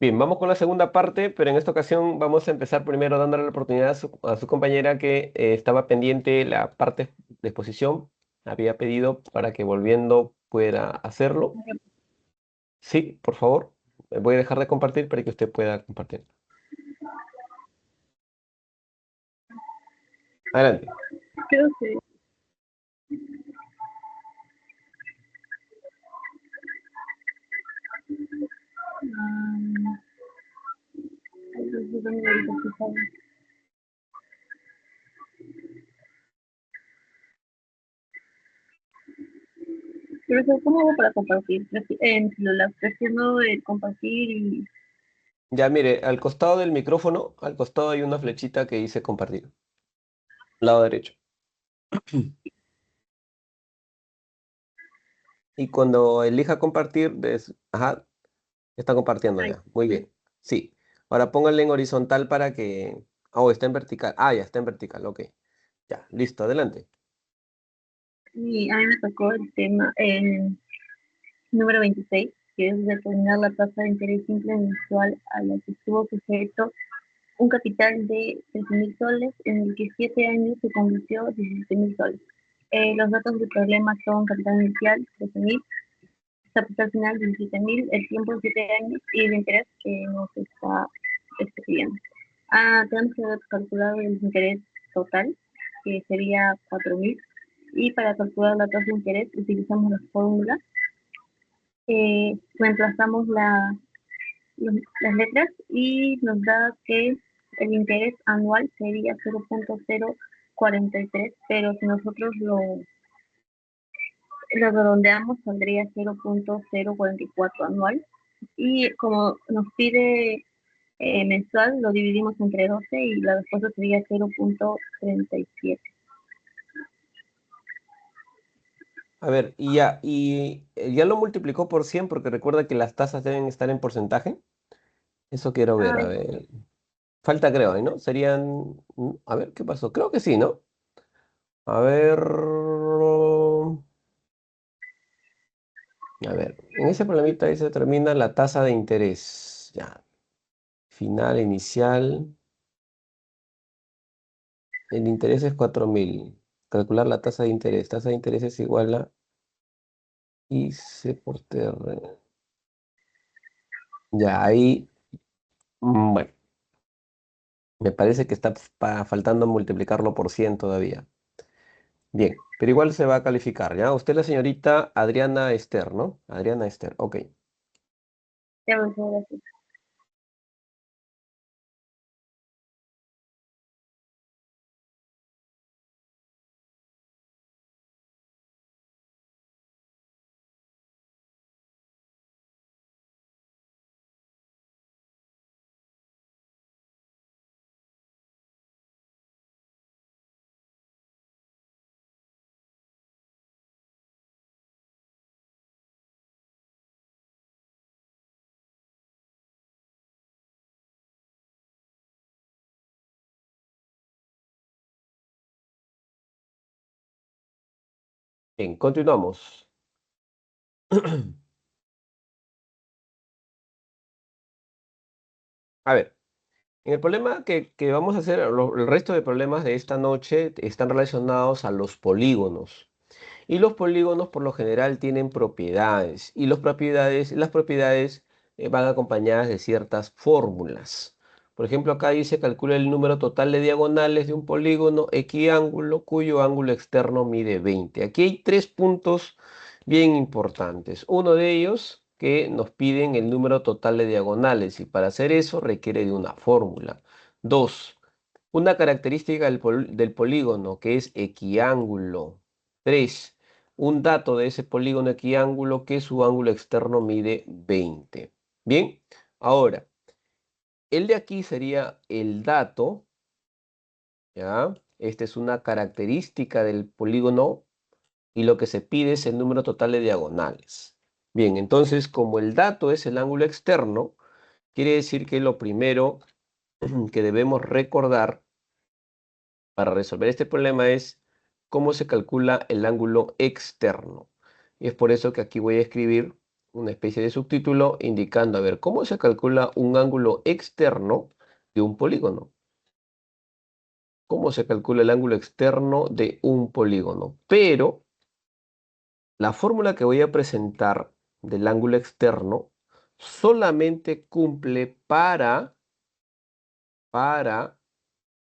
Bien, vamos con la segunda parte, pero en esta ocasión vamos a empezar primero dándole la oportunidad a su compañera que estaba pendiente la parte de exposición. Había pedido para que volviendo pueda hacerlo. Sí, por favor. Voy a dejar de compartir para que usted pueda compartir. Adelante. Creo que pero ¿cómo hago para compartir? En celular, presiono el compartir y Ya mire, al costado del micrófono, al costado hay una flechita que dice compartir. Lado derecho. Y cuando elija compartir, ajá, está compartiendo ay, ya. Muy bien. Sí. Ahora póngale en horizontal para que... Oh, está en vertical. Ah, ya está en vertical. Ok. Ya, listo. Adelante. y a mí me tocó el tema, el número 26, que es determinar la tasa de interés simple mensual a la que estuvo sujeto un capital de 13.000 soles, en el que 7 años se convirtió en 17.000 soles. Los datos del problema son capital inicial, 13.000, capital final, 17.000, el tiempo, 7 años, y el interés que nos está pidiendo. Tenemos que calcular el interés total, que sería 4.000, y para calcular la tasa de interés utilizamos la fórmula, reemplazamos las letras y nos da que el interés anual sería 0.043, pero si nosotros lo redondeamos saldría 0.044 anual, y como nos pide mensual lo dividimos entre 12 y la respuesta sería 0.37. A ver, ya lo multiplicó por 100 porque recuerda que las tasas deben estar en porcentaje. Eso quiero ver, a Ay, ver. Falta creo, ¿no? Serían... A ver, ¿qué pasó? Creo que sí, ¿no? A ver... A ver, en ese problemita ahí se determina la tasa de interés. Ya, final, inicial. El interés es 4.000. Calcular la tasa de interés. Tasa de interés es igual a IC por TR. Ya, ahí, bueno, me parece que está faltando multiplicarlo por 100 todavía. Bien, pero igual se va a calificar, ¿ya? Usted es la señorita Adriana Esther, ¿no? Adriana Esther, ok. ya me fue. Bien, continuamos. A ver, en el problema que vamos a hacer, el resto de problemas de esta noche están relacionados a los polígonos. Y los polígonos por lo general tienen propiedades. Y las propiedades van acompañadas de ciertas fórmulas. Por ejemplo, acá dice calcula el número total de diagonales de un polígono equiángulo cuyo ángulo externo mide 20. Aquí hay tres puntos bien importantes. Uno de ellos que nos piden el número total de diagonales y para hacer eso requiere de una fórmula. Dos, una característica del polígono que es equiángulo. Tres, un dato de ese polígono equiángulo que su ángulo externo mide 20. Bien, ahora, el de aquí sería el dato, ¿ya? Esta es una característica del polígono y lo que se pide es el número total de diagonales. Bien, entonces como el dato es el ángulo externo, quiere decir que lo primero que debemos recordar para resolver este problema es cómo se calcula el ángulo externo. Y es por eso que aquí voy a escribir una especie de subtítulo indicando, a ver, cómo se calcula un ángulo externo de un polígono. ¿Cómo se calcula el ángulo externo de un polígono? Pero la fórmula que voy a presentar del ángulo externo solamente cumple para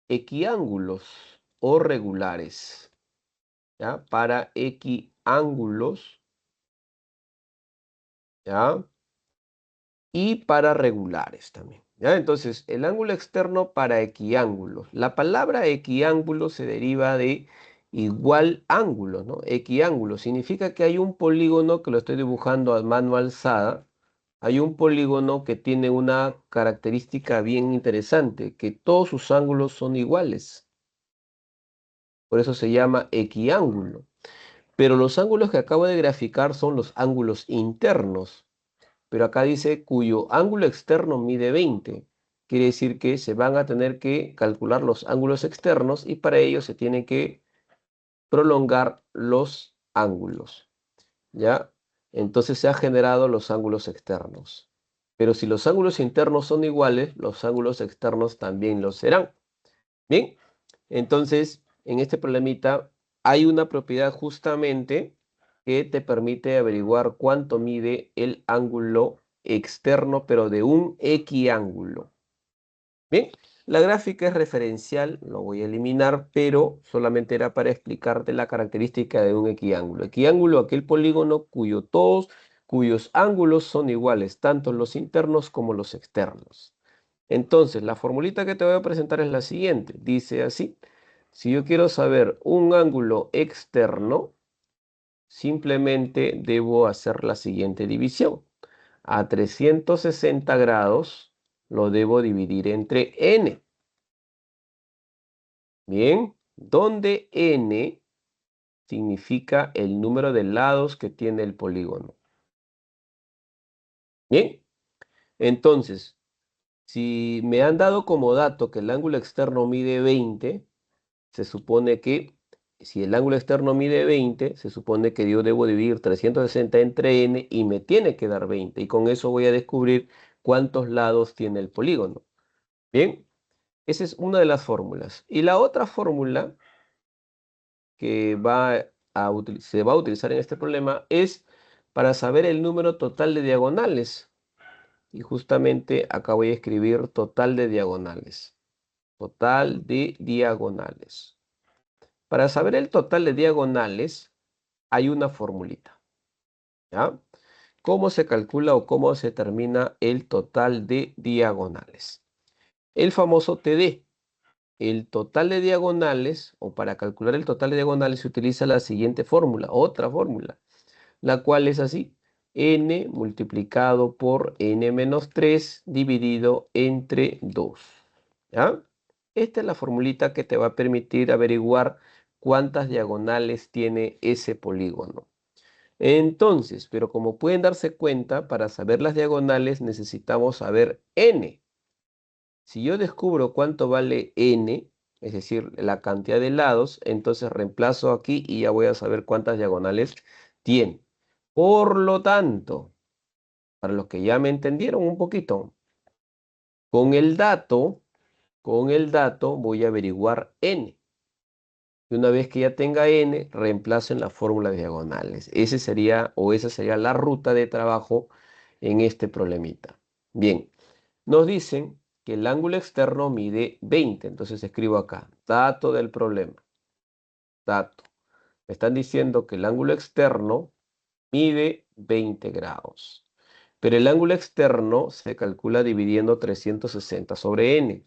equiángulos o regulares, ¿ya? Para equiángulos, ¿ya? Y para regulares también, ¿ya? Entonces, el ángulo externo para equiángulos. La palabra equiángulo se deriva de igual ángulo, ¿no? Equiángulo significa que hay un polígono que lo estoy dibujando a mano alzada. Hay un polígono que tiene una característica bien interesante, que todos sus ángulos son iguales. Por eso se llama equiángulo. Pero los ángulos que acabo de graficar son los ángulos internos. Pero acá dice cuyo ángulo externo mide 20. Quiere decir que se van a tener que calcular los ángulos externos y para ello se tienen que prolongar los ángulos, ¿ya? Entonces se han generado los ángulos externos. Pero si los ángulos internos son iguales, los ángulos externos también lo serán. Bien, entonces en este problemita hay una propiedad justamente que te permite averiguar cuánto mide el ángulo externo, pero de un equiángulo. Bien, la gráfica es referencial, lo voy a eliminar, pero solamente era para explicarte la característica de un equiángulo. Equiángulo, aquel polígono cuyos ángulos son iguales, tanto los internos como los externos. Entonces, la formulita que te voy a presentar es la siguiente. Dice así, si yo quiero saber un ángulo externo, simplemente debo hacer la siguiente división. A 360 grados lo debo dividir entre n. Bien, donde n significa el número de lados que tiene el polígono. Bien, entonces, si me han dado como dato que el ángulo externo mide 20, se supone que si el ángulo externo mide 20, se supone que yo debo dividir 360 entre n y me tiene que dar 20. Y con eso voy a descubrir cuántos lados tiene el polígono. Bien, esa es una de las fórmulas. Y la otra fórmula que se va a utilizar en este problema es para saber el número total de diagonales. Y justamente acá voy a escribir total de diagonales. Total de diagonales. Para saber el total de diagonales hay una formulita, ¿ya? ¿Cómo se calcula o cómo se determina el total de diagonales? El famoso TD. El total de diagonales, o para calcular el total de diagonales, se utiliza la siguiente fórmula, otra fórmula, la cual es así: n multiplicado por n menos 3 dividido entre 2. ¿Ya? Esta es la formulita que te va a permitir averiguar cuántas diagonales tiene ese polígono. Entonces, pero como pueden darse cuenta, para saber las diagonales necesitamos saber n. Si yo descubro cuánto vale n, es decir, la cantidad de lados, entonces reemplazo aquí y ya voy a saber cuántas diagonales tiene. Por lo tanto, para los que ya me entendieron un poquito, con el dato, voy a averiguar n. Y una vez que ya tenga n, reemplazo en la fórmula de diagonales. Ese sería, o esa sería la ruta de trabajo en este problemita. Bien, nos dicen que el ángulo externo mide 20. Entonces escribo acá, dato del problema. Dato. Me están diciendo que el ángulo externo mide 20 grados. Pero el ángulo externo se calcula dividiendo 360 sobre n.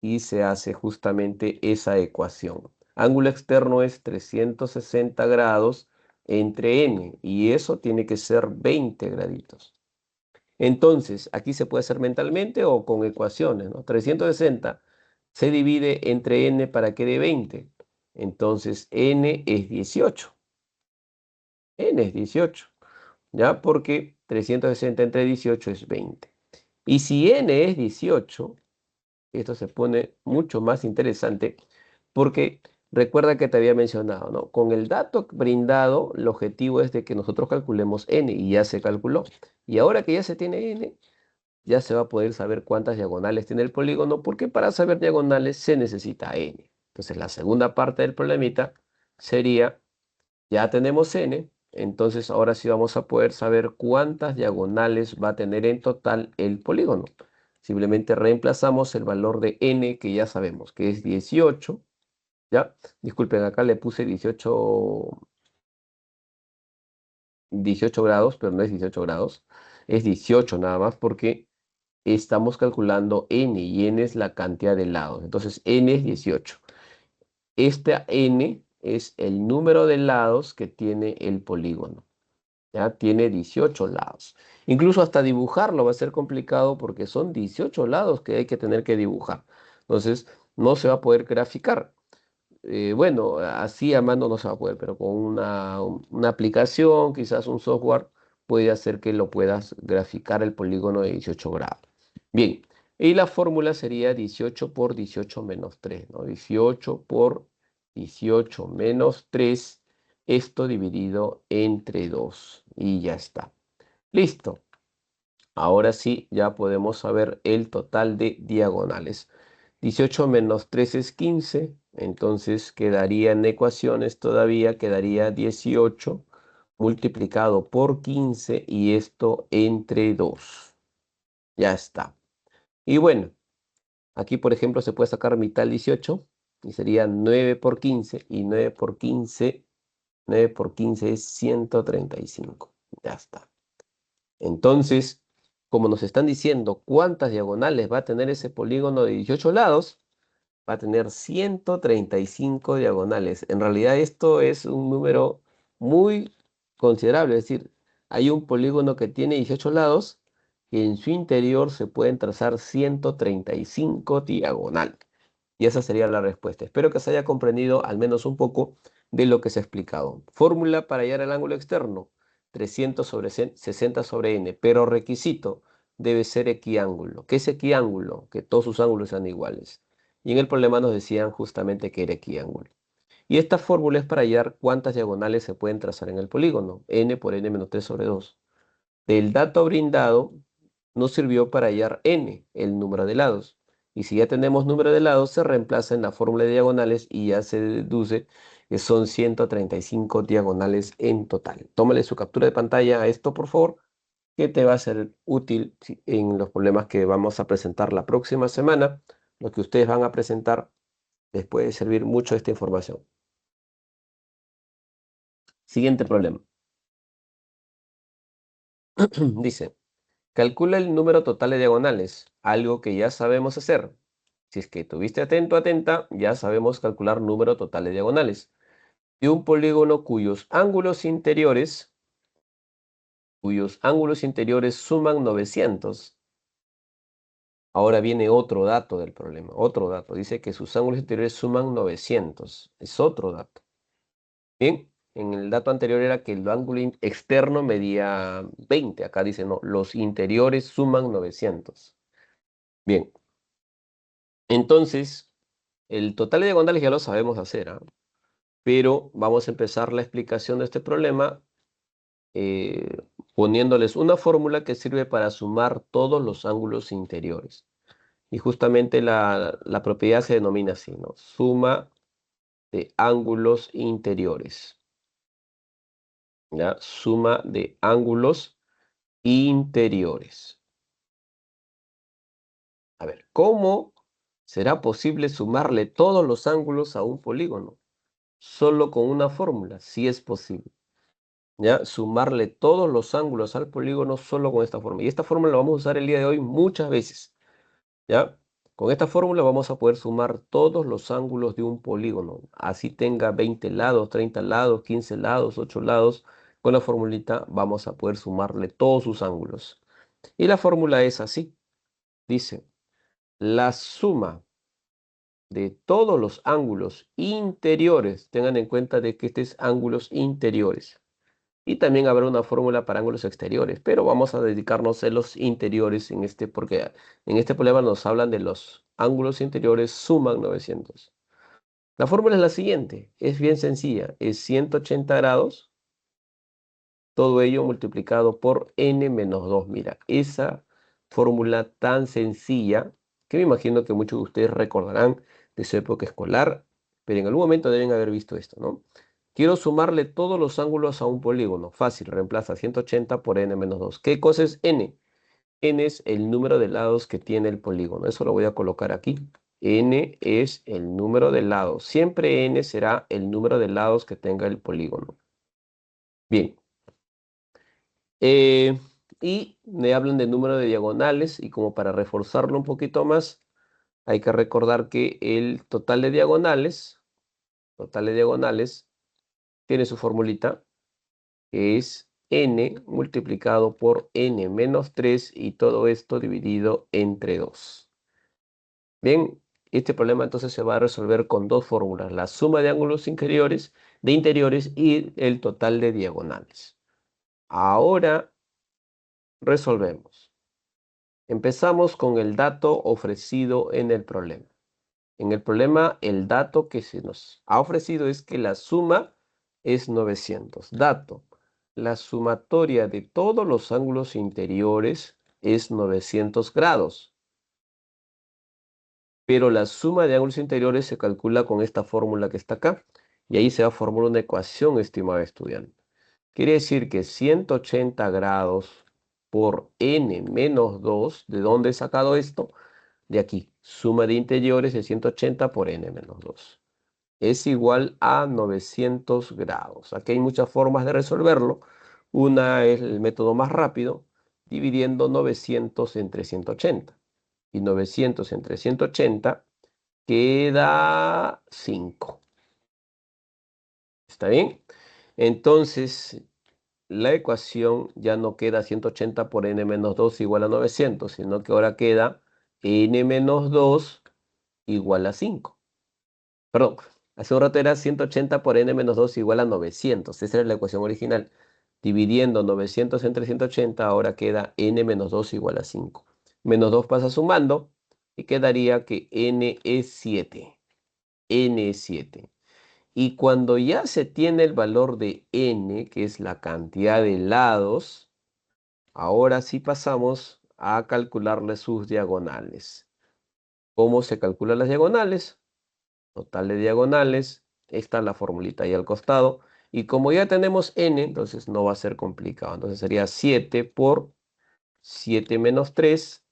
Y se hace justamente esa ecuación. Ángulo externo es 360 grados entre n. Y eso tiene que ser 20 graditos. Entonces, aquí se puede hacer mentalmente o con ecuaciones, ¿no? 360 se divide entre n para que dé 20. Entonces, n es 18. N es 18, ¿ya? Porque 360 entre 18 es 20. Y si n es 18, esto se pone mucho más interesante porque Recuerda que te había mencionado, ¿no? Con el dato brindado, el objetivo es de que nosotros calculemos n y ya se calculó. Y ahora que ya se tiene n, ya se va a poder saber cuántas diagonales tiene el polígono, porque para saber diagonales se necesita n. Entonces la segunda parte del problemita sería, ya tenemos n, entonces ahora sí vamos a poder saber cuántas diagonales va a tener en total el polígono. Simplemente reemplazamos el valor de n que ya sabemos, que es 18, ¿ya? Disculpen, acá le puse 18 grados, pero no es 18 grados, es 18 nada más porque estamos calculando n y n es la cantidad de lados. Entonces n es 18. Esta n es el número de lados que tiene el polígono. Ya tiene 18 lados. Incluso hasta dibujarlo va a ser complicado porque son 18 lados que hay que tener que dibujar. Entonces no se va a poder graficar. Bueno, así a mano no se va a poder, pero con una aplicación, quizás un software, puede hacer que lo puedas graficar el polígono de 18 grados. Bien, y la fórmula sería 18 por 18 menos 3, ¿no? 18 por 18 menos 3, esto dividido entre 2. Y ya está. Listo. Ahora sí, ya podemos saber el total de diagonales. 18 menos 3 es 15, entonces quedaría en ecuaciones todavía, quedaría 18 multiplicado por 15 y esto entre 2. Ya está. Y bueno, aquí por ejemplo se puede sacar mitad del 18 y sería 9 por 15 y 9 por 15 es 135. Ya está. Entonces, como nos están diciendo cuántas diagonales va a tener ese polígono de 18 lados, va a tener 135 diagonales. En realidad esto es un número muy considerable, es decir, hay un polígono que tiene 18 lados y en su interior se pueden trazar 135 diagonales. Y esa sería la respuesta. Espero que se haya comprendido al menos un poco de lo que se ha explicado. Fórmula para hallar el ángulo externo, 300 sobre 60 sobre n, pero requisito debe ser equiángulo. ¿Qué es equiángulo? Que todos sus ángulos sean iguales. Y en el problema nos decían justamente que era equiángulo. Y esta fórmula es para hallar cuántas diagonales se pueden trazar en el polígono, n por n menos 3 sobre 2. Del dato brindado nos sirvió para hallar n, el número de lados. Y si ya tenemos número de lados, se reemplaza en la fórmula de diagonales y ya se deduce que son 135 diagonales en total. Tómale su captura de pantalla a esto, por favor, que te va a ser útil en los problemas que vamos a presentar la próxima semana. Lo que ustedes van a presentar les puede servir mucho esta información. Siguiente problema. Dice, calcula el número total de diagonales, algo que ya sabemos hacer. Si es que tuviste atento, atenta, ya sabemos calcular número total de diagonales. De un polígono cuyos ángulos interiores suman 900. Ahora viene otro dato del problema, otro dato. Dice que sus ángulos interiores suman 900. Es otro dato. Bien, en el dato anterior era que el ángulo externo medía 20. Acá dice, no, los interiores suman 900. Bien, entonces, el total de diagonales ya lo sabemos hacer, ¿ah? Pero vamos a empezar la explicación de este problema eh, poniéndoles una fórmula que sirve para sumar todos los ángulos interiores. Y justamente la propiedad se denomina así, ¿no? Suma de ángulos interiores. ¿Ya? Suma de ángulos interiores. A ver, ¿cómo será posible sumarle todos los ángulos a un polígono? Solo con una fórmula, sí es posible. ¿Ya? Sumarle todos los ángulos al polígono solo con esta fórmula. Y esta fórmula la vamos a usar el día de hoy muchas veces. ¿Ya? Con esta fórmula vamos a poder sumar todos los ángulos de un polígono. Así tenga 20 lados, 30 lados, 15 lados, 8 lados. Con la formulita vamos a poder sumarle todos sus ángulos. Y la fórmula es así. Dice, la suma de todos los ángulos interiores. Tengan en cuenta de que este es ángulos interiores. Y también habrá una fórmula para ángulos exteriores, pero vamos a dedicarnos a los interiores porque en este problema nos hablan de los ángulos interiores suman 900. La fórmula es la siguiente, es bien sencilla, es 180 grados, todo ello multiplicado por n menos 2. Mira, esa fórmula tan sencilla, que me imagino que muchos de ustedes recordarán de su época escolar, pero en algún momento deben haber visto esto, ¿no? Quiero sumarle todos los ángulos a un polígono. Fácil, reemplaza 180 por n menos 2. ¿Qué cosa es n? N es el número de lados que tiene el polígono. Eso lo voy a colocar aquí. N es el número de lados. Siempre n será el número de lados que tenga el polígono. Bien. Eh, y me hablan de número de diagonales y como para reforzarlo un poquito más, hay que recordar que el total de diagonales, tiene su formulita, que es n multiplicado por n menos 3 y todo esto dividido entre 2. Bien, este problema entonces se va a resolver con dos fórmulas, la suma de ángulos interiores y el total de diagonales. Ahora resolvemos. Empezamos con el dato ofrecido en el problema. En el problema, el dato que se nos ha ofrecido es que la suma es 900. Dato, la sumatoria de todos los ángulos interiores es 900 grados. Pero la suma de ángulos interiores se calcula con esta fórmula que está acá. Y ahí se va a formar una ecuación, estimado estudiante. Quiere decir que 180 grados por n menos 2, ¿de dónde he sacado esto? De aquí, suma de interiores de 180 por n menos 2. Es igual a 900 grados. Aquí hay muchas formas de resolverlo. Una es el método más rápido, dividiendo 900 entre 180. Y 900 entre 180 queda 5. ¿Está bien? Entonces, la ecuación ya no queda 180 por n menos 2 igual a 900, sino que ahora queda n menos 2 igual a 5. Perdón, hace un rato era 180 por n menos 2 igual a 900. Esa era la ecuación original. Dividiendo 900 entre 180, ahora queda n menos 2 igual a 5. Menos 2 pasa sumando y quedaría que n es 7. N es 7. Y cuando ya se tiene el valor de n, que es la cantidad de lados, ahora sí pasamos a calcularle sus diagonales. ¿Cómo se calculan las diagonales? Total de diagonales. Esta es la formulita ahí al costado. Y como ya tenemos n, entonces no va a ser complicado. Entonces sería 7 por 7 menos 3.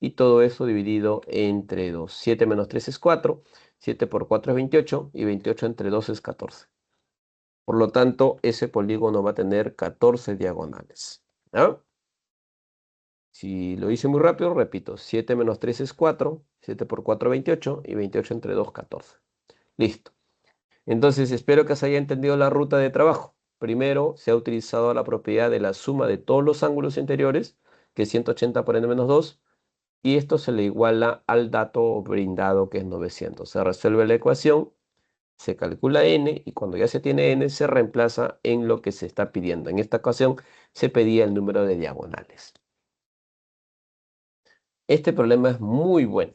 Y todo eso dividido entre 2. 7 menos 3 es 4. 7 por 4 es 28. Y 28 entre 2 es 14. Por lo tanto, ese polígono va a tener 14 diagonales. ¿Ah? Si lo hice muy rápido, repito. 7 menos 3 es 4. 7 por 4 es 28. Y 28 entre 2, 14. Listo. Entonces, espero que se haya entendido la ruta de trabajo. Primero, se ha utilizado la propiedad de la suma de todos los ángulos interiores, que es 180 por n menos 2, y esto se le iguala al dato brindado, que es 900. Se resuelve la ecuación, se calcula n, y cuando ya se tiene n, se reemplaza en lo que se está pidiendo. En esta ocasión, se pedía el número de diagonales. Este problema es muy bueno.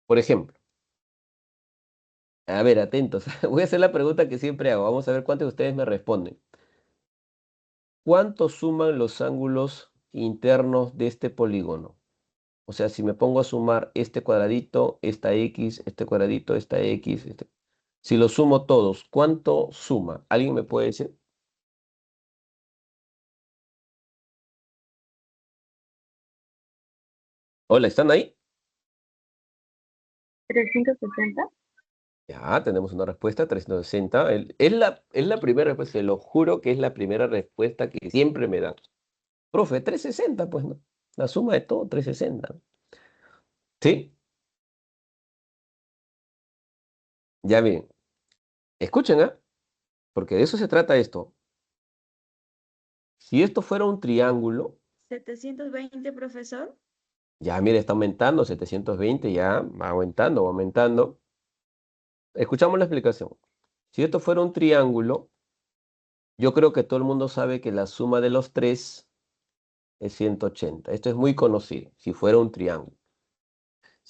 Por ejemplo, a ver, atentos. Voy a hacer la pregunta que siempre hago. Vamos a ver cuántos de ustedes me responden. ¿Cuánto suman los ángulos internos de este polígono? O sea, si me pongo a sumar este cuadradito, esta X, este cuadradito, esta X, si los sumo todos, ¿cuánto suma? ¿Alguien me puede decir? Hola, ¿están ahí? 360. Ya, tenemos una respuesta, 360. Es la primera respuesta, se lo juro que es la primera respuesta que siempre me dan. Profe, 360, pues no. La suma de todo, 360. ¿Sí? Ya bien. Escuchen, ¿ah? Porque de eso se trata esto. Si esto fuera un triángulo, 720, profesor. ya mire, está aumentando, 720, ya va aumentando, va aumentando. Escuchamos la explicación. Si esto fuera un triángulo, yo creo que todo el mundo sabe que la suma de los tres es 180. Esto es muy conocido, si fuera un triángulo.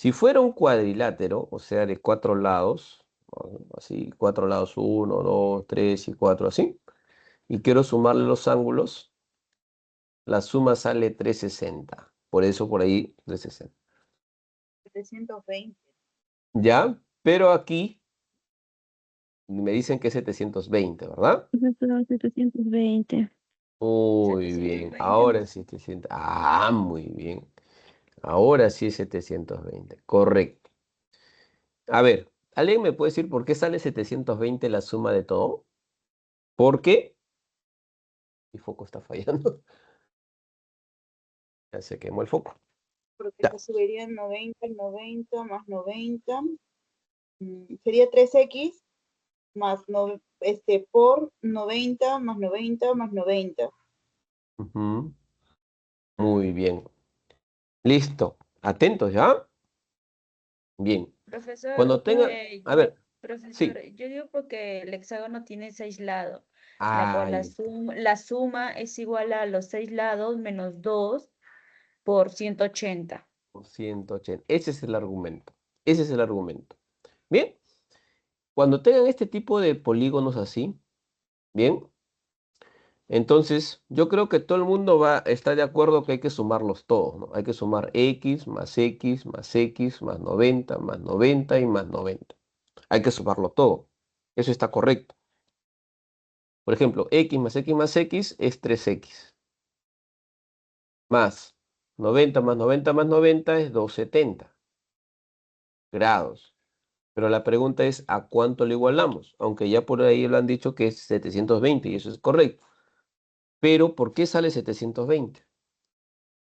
Si fuera un cuadrilátero, o sea, de 4 lados, ¿no? Así, 4 lados, uno, 2, 3 y 4 así, y quiero sumarle los ángulos, la suma sale 360. Por eso por ahí 360. 720. ¿Ya? Pero aquí me dicen que es 720, ¿verdad? Profesor, 720. Muy bien, 720. ahora sí 700. Ah, muy bien. Ahora sí es 720, correcto. A ver, ¿alguien me puede decir por qué sale 720 la suma de todo? ¿Por qué? Mi foco está fallando. Ya se quemó el foco. Porque Ya. se subirían 90, 90 más 90. Sería 3x más por 90 más 90 más 90. Ujú. Muy bien. Listo. ¿Atentos ya? Bien. Profesor, Cuando tenga... A ver, profesor, sí. yo digo porque el hexágono tiene 6 lados, Ahí está. la suma es igual a los 6 lados menos 2 por 180. 180. Ese es el argumento. Ese es el argumento. Bien. Cuando tengan este tipo de polígonos así, bien, entonces yo creo que todo el mundo va a estar de acuerdo que hay que sumarlos todos, ¿no? Hay que sumar x más x más x más 90 y más 90. Hay que sumarlo todo. Eso está correcto. Por ejemplo, x más x más x es 3x. Más 90 más 90 más 90 es 270 grados. Pero la pregunta es, ¿a cuánto le igualamos? Aunque ya por ahí lo han dicho que es 720 y eso es correcto. Pero, ¿por qué sale 720?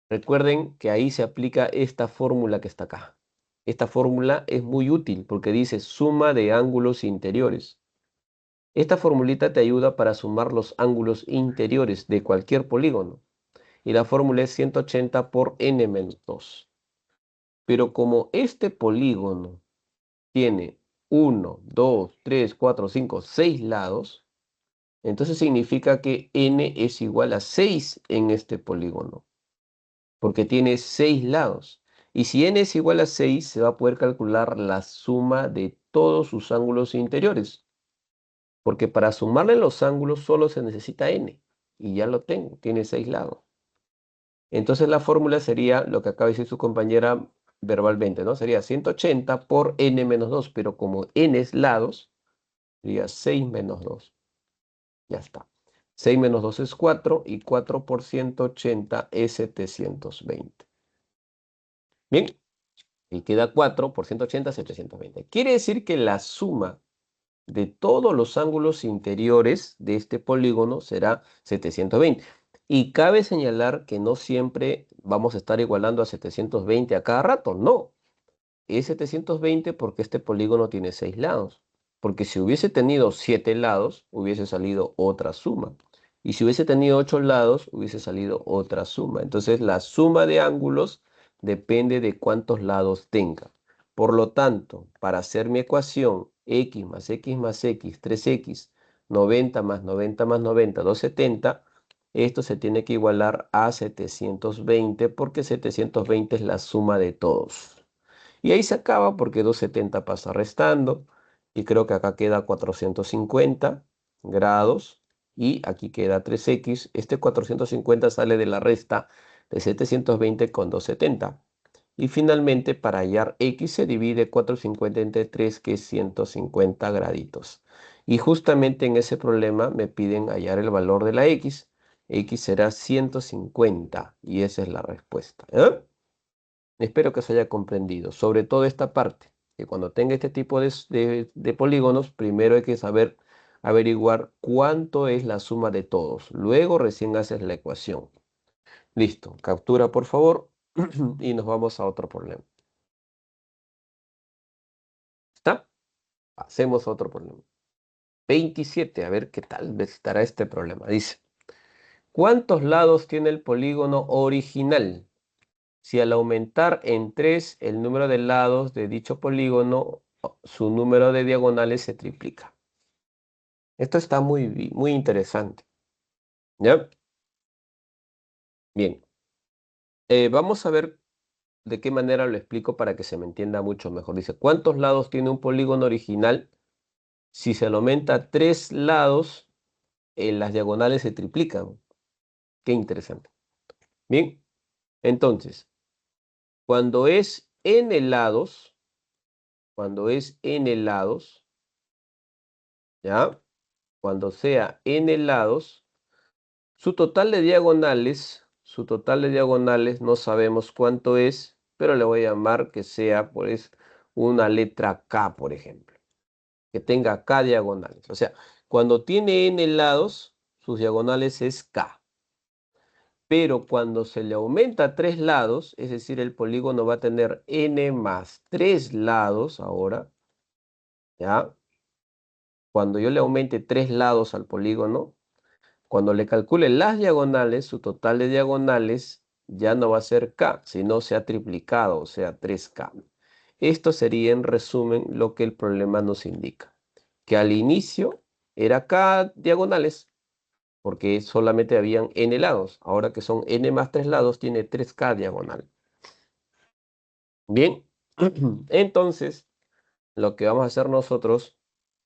Recuerden que ahí se aplica esta fórmula que está acá. Esta fórmula es muy útil porque dice suma de ángulos interiores. Esta formulita te ayuda para sumar los ángulos interiores de cualquier polígono. Y la fórmula es 180 por n menos 2. Pero como este polígono tiene 1, 2, 3, 4, 5, 6 lados, entonces significa que n es igual a 6 en este polígono, porque tiene 6 lados. Y si n es igual a 6, se va a poder calcular la suma de todos sus ángulos interiores, porque para sumarle los ángulos solo se necesita n, y ya lo tengo, tiene 6 lados. Entonces la fórmula sería lo que acaba de decir su compañera verbalmente, ¿no? Sería 180 por n menos 2, pero como n es lados, sería 6 menos 2. Ya está. 6 menos 2 es 4 y 4 por 180 es 720. Bien, y queda 4 por 180, 720. Quiere decir que la suma de todos los ángulos interiores de este polígono será 720. Y cabe señalar que no siempre vamos a estar igualando a 720 a cada rato, no. Es 720 porque este polígono tiene 6 lados. Porque si hubiese tenido 7 lados, hubiese salido otra suma. Y si hubiese tenido 8 lados, hubiese salido otra suma. Entonces la suma de ángulos depende de cuántos lados tenga. Por lo tanto, para hacer mi ecuación x más x más x, 3x, 90 más 90 más 90, 270, esto se tiene que igualar a 720 porque 720 es la suma de todos. Y ahí se acaba porque 270 pasa restando. Y creo que acá queda 450 grados. Y aquí queda 3x. Este 450 sale de la resta de 720 con 270. Y finalmente, para hallar x se divide 450 entre 3, que es 150 graditos. Y justamente en ese problema me piden hallar el valor de la x. X será 150. Y esa es la respuesta. ¿Eh? Espero que se haya comprendido, sobre todo esta parte, que cuando tenga este tipo de polígonos, primero hay que saber averiguar cuánto es la suma de todos. Luego recién haces la ecuación. Listo, captura por favor y nos vamos a otro problema. ¿Está? Hacemos otro problema. 27, a ver qué tal estará este problema. Dice, ¿cuántos lados tiene el polígono original? Si al aumentar en 3 el número de lados de dicho polígono, su número de diagonales se triplica. Esto está muy interesante. ¿Ya? Bien. Vamos a ver ¿De qué manera lo explico para que se me entienda mucho mejor? Dice, ¿cuántos lados tiene un polígono original? Si se le aumenta 3 lados, las diagonales se triplican. Qué interesante. Bien, entonces, cuando es n lados, ¿ya? Cuando sea n lados, su total de diagonales no sabemos cuánto es, pero le voy a llamar que sea pues una letra K, por ejemplo, que tenga K diagonales. O sea, cuando tiene n lados, sus diagonales es K. Pero cuando se le aumenta 3 lados, es decir, el polígono va a tener n más 3 lados ahora, ¿ya? Cuando yo le aumente 3 lados al polígono, cuando le calcule las diagonales, su total de diagonales ya no va a ser K, sino se ha triplicado, o sea, 3K. Esto sería en resumen lo que el problema nos indica. Que al inicio era K diagonales, porque solamente habían n lados. Ahora que son n más 3 lados, tiene 3K diagonal. Bien, entonces lo que vamos a hacer nosotros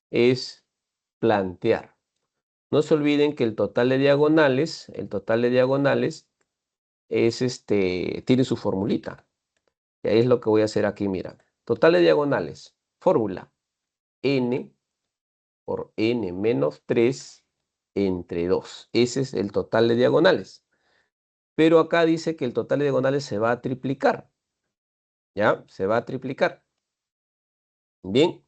es plantear. No se olviden que el total de diagonales tiene su formulita. Y ahí es lo que voy a hacer aquí, mira. Total de diagonales, fórmula, n por n menos 3 entre 2. Ese es el total de diagonales. Pero acá dice que el total de diagonales se va a triplicar. ¿Ya? Se va a triplicar. Bien,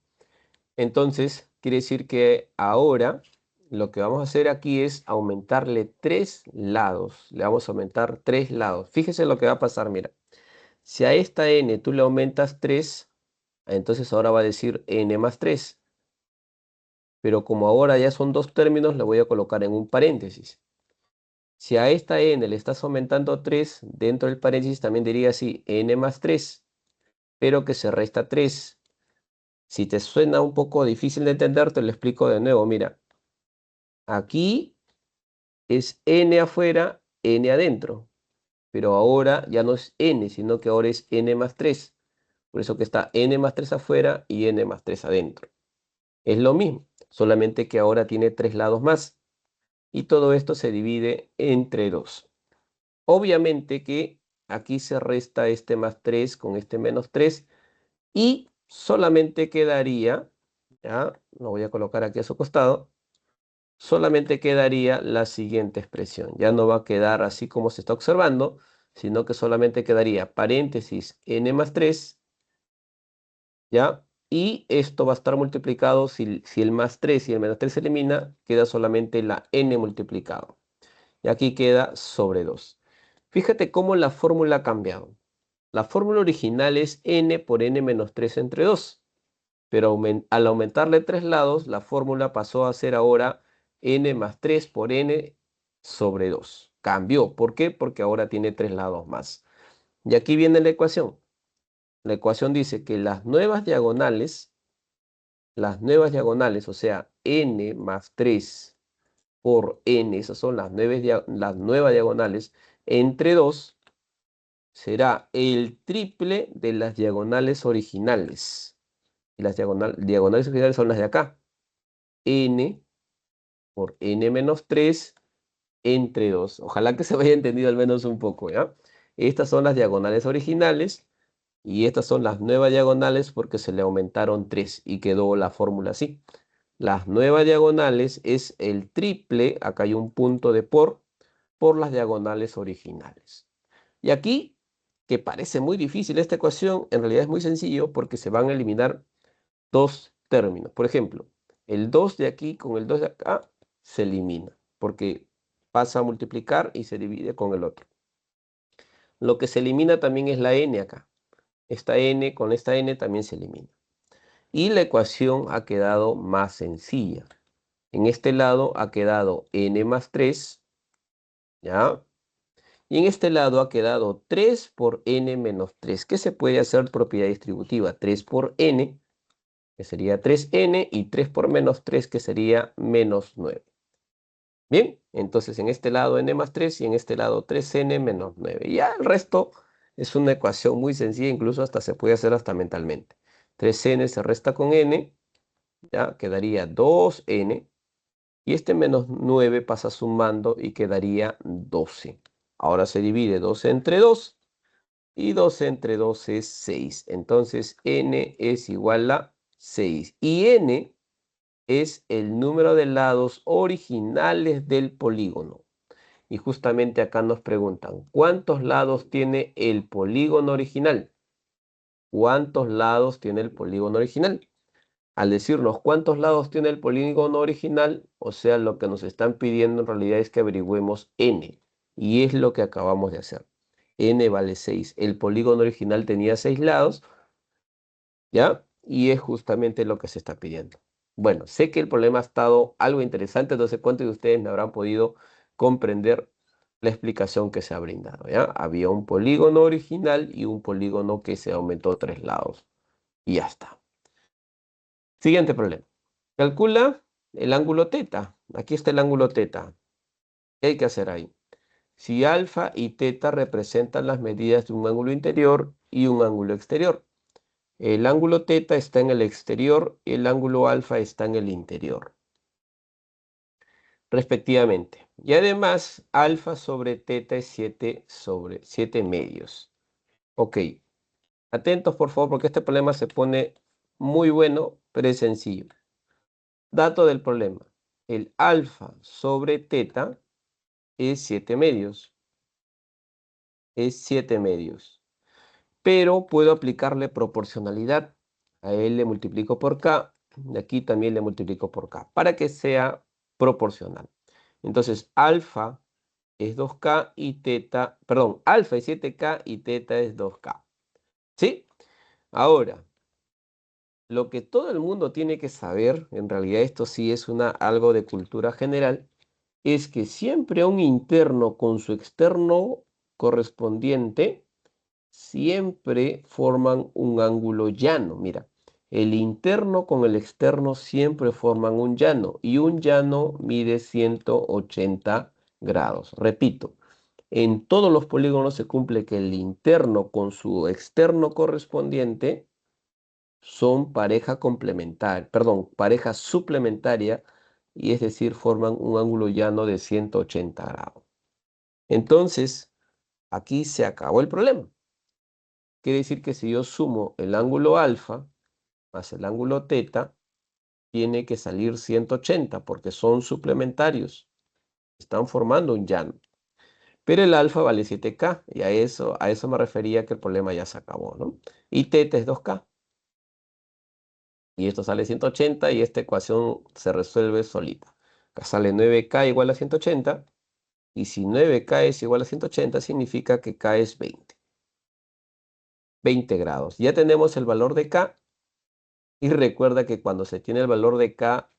entonces quiere decir que ahora lo que vamos a hacer aquí es aumentarle 3 lados. Le vamos a aumentar 3 lados. Fíjese lo que va a pasar, mira. Si a esta n tú le aumentas 3, entonces ahora va a decir n más 3. Pero como ahora ya son dos términos, le voy a colocar en un paréntesis. Si a esta n le estás aumentando 3, dentro del paréntesis también diría así, n más 3, pero que se resta 3. Si te suena un poco difícil de entender, te lo explico de nuevo. Mira, aquí es n afuera, n adentro. Pero ahora ya no es n, sino que ahora es n más 3. Por eso que está n más 3 afuera y n más 3 adentro. Es lo mismo, solamente que ahora tiene 3 lados más. Y todo esto se divide entre 2. Obviamente que aquí se resta este más 3 con este menos 3. Y solamente quedaría, ya, lo voy a colocar aquí a su costado, solamente quedaría la siguiente expresión. Ya no va a quedar así como se está observando, sino que solamente quedaría paréntesis n más 3, ¿ya? Y esto va a estar multiplicado, si el más 3 y el menos 3 se elimina, queda solamente la n multiplicado. Y aquí queda sobre 2. Fíjate cómo la fórmula ha cambiado. La fórmula original es n por n menos 3 entre 2. Pero al aumentarle 3 lados, la fórmula pasó a ser ahora n más 3 por n sobre 2. Cambió. ¿Por qué? Porque ahora tiene 3 lados más. Y aquí viene la ecuación. La ecuación dice que las nuevas diagonales, o sea, n más 3 por n, esas son las nuevas diagonales, entre 2, será el triple de las diagonales originales. Y las diagonales originales son las de acá. N por n menos 3 entre 2. Ojalá que se vaya entendido al menos un poco, ¿ya? Estas son las diagonales originales y estas son las nuevas diagonales porque se le aumentaron 3 y quedó la fórmula así. Las nuevas diagonales es el triple, acá hay un punto de por las diagonales originales. Y aquí, que parece muy difícil esta ecuación, en realidad es muy sencillo porque se van a eliminar dos términos. Por ejemplo, el 2 de aquí con el 2 de acá se elimina porque pasa a multiplicar y se divide con el otro. Lo que se elimina también es la n acá. Esta n con esta n también se elimina. Y la ecuación ha quedado más sencilla. En este lado ha quedado n más 3, ¿ya? Y en este lado ha quedado 3 por n menos 3, que se puede hacer propiedad distributiva. 3 por n, que sería 3n, y 3 por menos 3, que sería menos 9. Bien, entonces en este lado n más 3 y en este lado 3n menos 9. Y ya el resto Es una ecuación muy sencilla, incluso hasta se puede hacer hasta mentalmente. 3n se resta con n, ya quedaría 2n. Y este menos 9 pasa sumando y quedaría 12. Ahora se divide 12 entre 2 y 12 entre 2 es 6. Entonces n es igual a 6. Y n es el número de lados originales del polígono. Y justamente acá nos preguntan, ¿cuántos lados tiene el polígono original? ¿Cuántos lados tiene el polígono original? Al decirnos cuántos lados tiene el polígono original, o sea, lo que nos están pidiendo en realidad es que averigüemos n. Y es lo que acabamos de hacer. N vale 6. El polígono original tenía 6 lados, ¿ya? Y es justamente lo que se está pidiendo. Bueno, sé que el problema ha estado algo interesante, entonces ¿cuántos de ustedes me habrán podido comprender la explicación que se ha brindado? ¿Ya? Había un polígono original y un polígono que se aumentó 3 lados. Y ya está. Siguiente problema. Calcula el ángulo teta. Aquí está el ángulo teta. ¿Qué hay que hacer ahí? Si alfa y teta representan las medidas de un ángulo interior y un ángulo exterior. El ángulo teta está en el exterior y el ángulo alfa está en el interior, respectivamente. Y además, alfa sobre teta es 7 sobre 7 medios. Ok, atentos por favor porque este problema se pone muy bueno, pero es sencillo. Dato del problema. El alfa sobre teta es 7 medios. Es 7 medios. Pero puedo aplicarle proporcionalidad. A él le multiplico por k. Y aquí también le multiplico por k. Para que sea proporcional. Entonces, alfa es 2k y teta... Perdón, alfa es 7k y teta es 2k. ¿Sí? Ahora, lo que todo el mundo tiene que saber, en realidad esto sí es algo de cultura general, es que siempre un interno con su externo correspondiente siempre forman un ángulo llano. Mira, el interno con el externo siempre forman un llano y un llano mide 180 grados. Repito, en todos los polígonos se cumple que el interno con su externo correspondiente son pareja complementaria, perdón, pareja suplementaria, y es decir, forman un ángulo llano de 180 grados. Entonces, aquí se acabó el problema. Quiere decir que si yo sumo el ángulo alfa más el ángulo teta, tiene que salir 180 porque son suplementarios. Están formando un llano. Pero el alfa vale 7k y a eso me refería que el problema ya se acabó, ¿no? Y teta es 2k. Y esto sale 180 y esta ecuación se resuelve solita. Acá sale 9k igual a 180. Y si 9k es igual a 180, significa que k es 20. 20 grados. Ya tenemos el valor de k. Y recuerda que cuando se tiene el valor de k,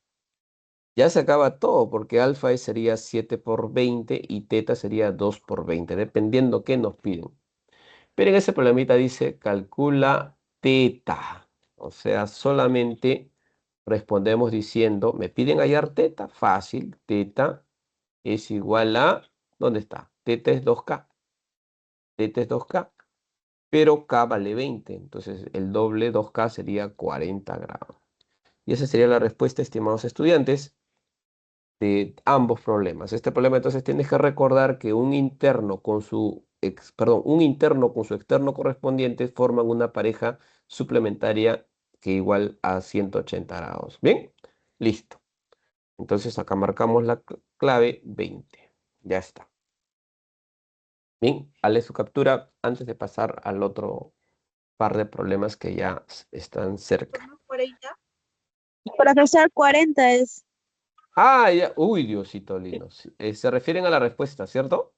ya se acaba todo, porque alfa sería 7 por 20 y teta sería 2 por 20, dependiendo qué nos piden. Pero en ese problemita dice, calcula teta. O sea, solamente respondemos diciendo, me piden hallar teta, fácil, teta es igual a, ¿dónde está? Teta es 2k, teta es 2k, pero k vale 20, entonces el doble 2k sería 40 grados. Y esa sería la respuesta, estimados estudiantes, de ambos problemas. Este problema entonces tienes que recordar que un interno con su externo correspondiente forman una pareja suplementaria que igual a 180 grados. ¿Bien? Listo. Entonces acá marcamos la clave 20. Ya está. Bien, hale su captura antes de pasar al otro par de problemas que ya están cerca. 40. Profesor, 40 es. Ah, ya. Uy, Diosito lindo. Sí, se refieren a la respuesta, ¿cierto?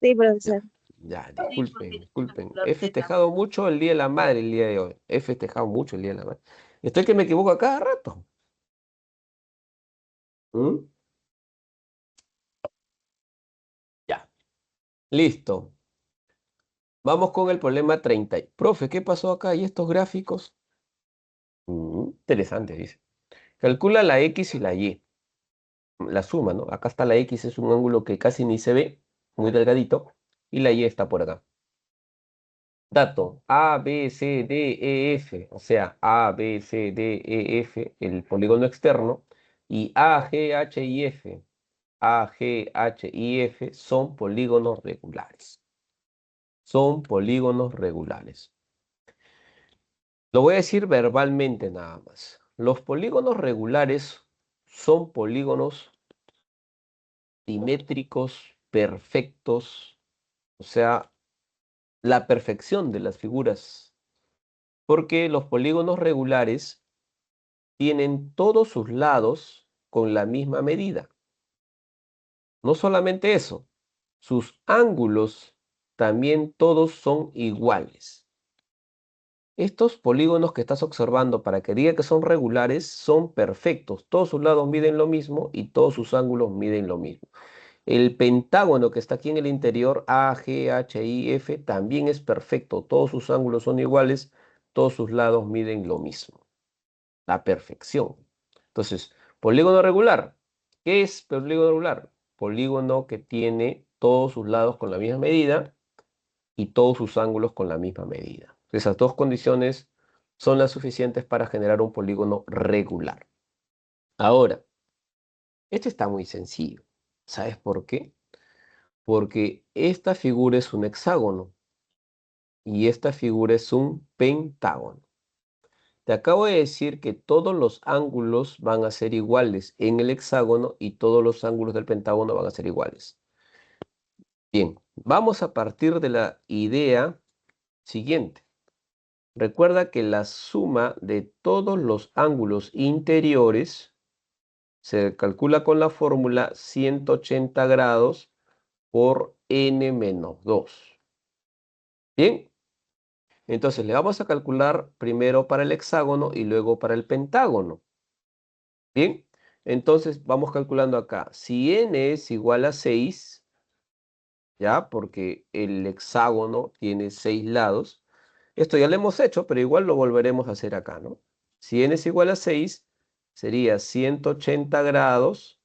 Sí, Ya, profesor. ya, Sí, disculpen, porque disculpen. la He teta. festejado mucho el Día de la Madre el día de hoy. He festejado mucho el Día de la Madre. Estoy que me equivoco a cada rato. ¿Mm? Ya, listo. Vamos con el problema 30. Profe, ¿qué pasó acá? ¿Y estos gráficos? Interesante, dice. Calcula la X y la Y. La suma, ¿no? Acá está la X, es un ángulo que casi ni se ve, muy delgadito, y la Y está por acá. Dato, A, B, C, D, E, F, o sea, A, B, C, D, E, F, el polígono externo, y A, G, H y F, A, G, H y F son polígonos regulares. Son polígonos regulares. Lo voy a decir verbalmente nada más. Los polígonos regulares son polígonos simétricos, perfectos, o sea, la perfección de las figuras, porque los polígonos regulares tienen todos sus lados con la misma medida. No solamente eso, sus ángulos también todos son iguales. Estos polígonos que estás observando para que diga que son regulares son perfectos. Todos sus lados miden lo mismo y todos sus ángulos miden lo mismo. El pentágono que está aquí en el interior, A, G, H, I, F, también es perfecto. Todos sus ángulos son iguales, todos sus lados miden lo mismo. La perfección. Entonces, polígono regular. ¿Qué es polígono regular? Polígono que tiene todos sus lados con la misma medida y todos sus ángulos con la misma medida. Esas dos condiciones son las suficientes para generar un polígono regular. Ahora, este está muy sencillo. ¿Sabes por qué? Porque esta figura es un hexágono y esta figura es un pentágono. Te acabo de decir que todos los ángulos van a ser iguales en el hexágono y todos los ángulos del pentágono van a ser iguales. Bien, vamos a partir de la idea siguiente. Recuerda que la suma de todos los ángulos interiores se calcula con la fórmula 180 grados por n menos 2. Bien, entonces le vamos a calcular primero para el hexágono y luego para el pentágono. Bien, entonces vamos calculando acá. Si n es igual a 6, ¿ya? Porque el hexágono tiene 6 lados. Esto ya lo hemos hecho, pero igual lo volveremos a hacer acá, ¿no? Si n es igual a 6, sería 180 grados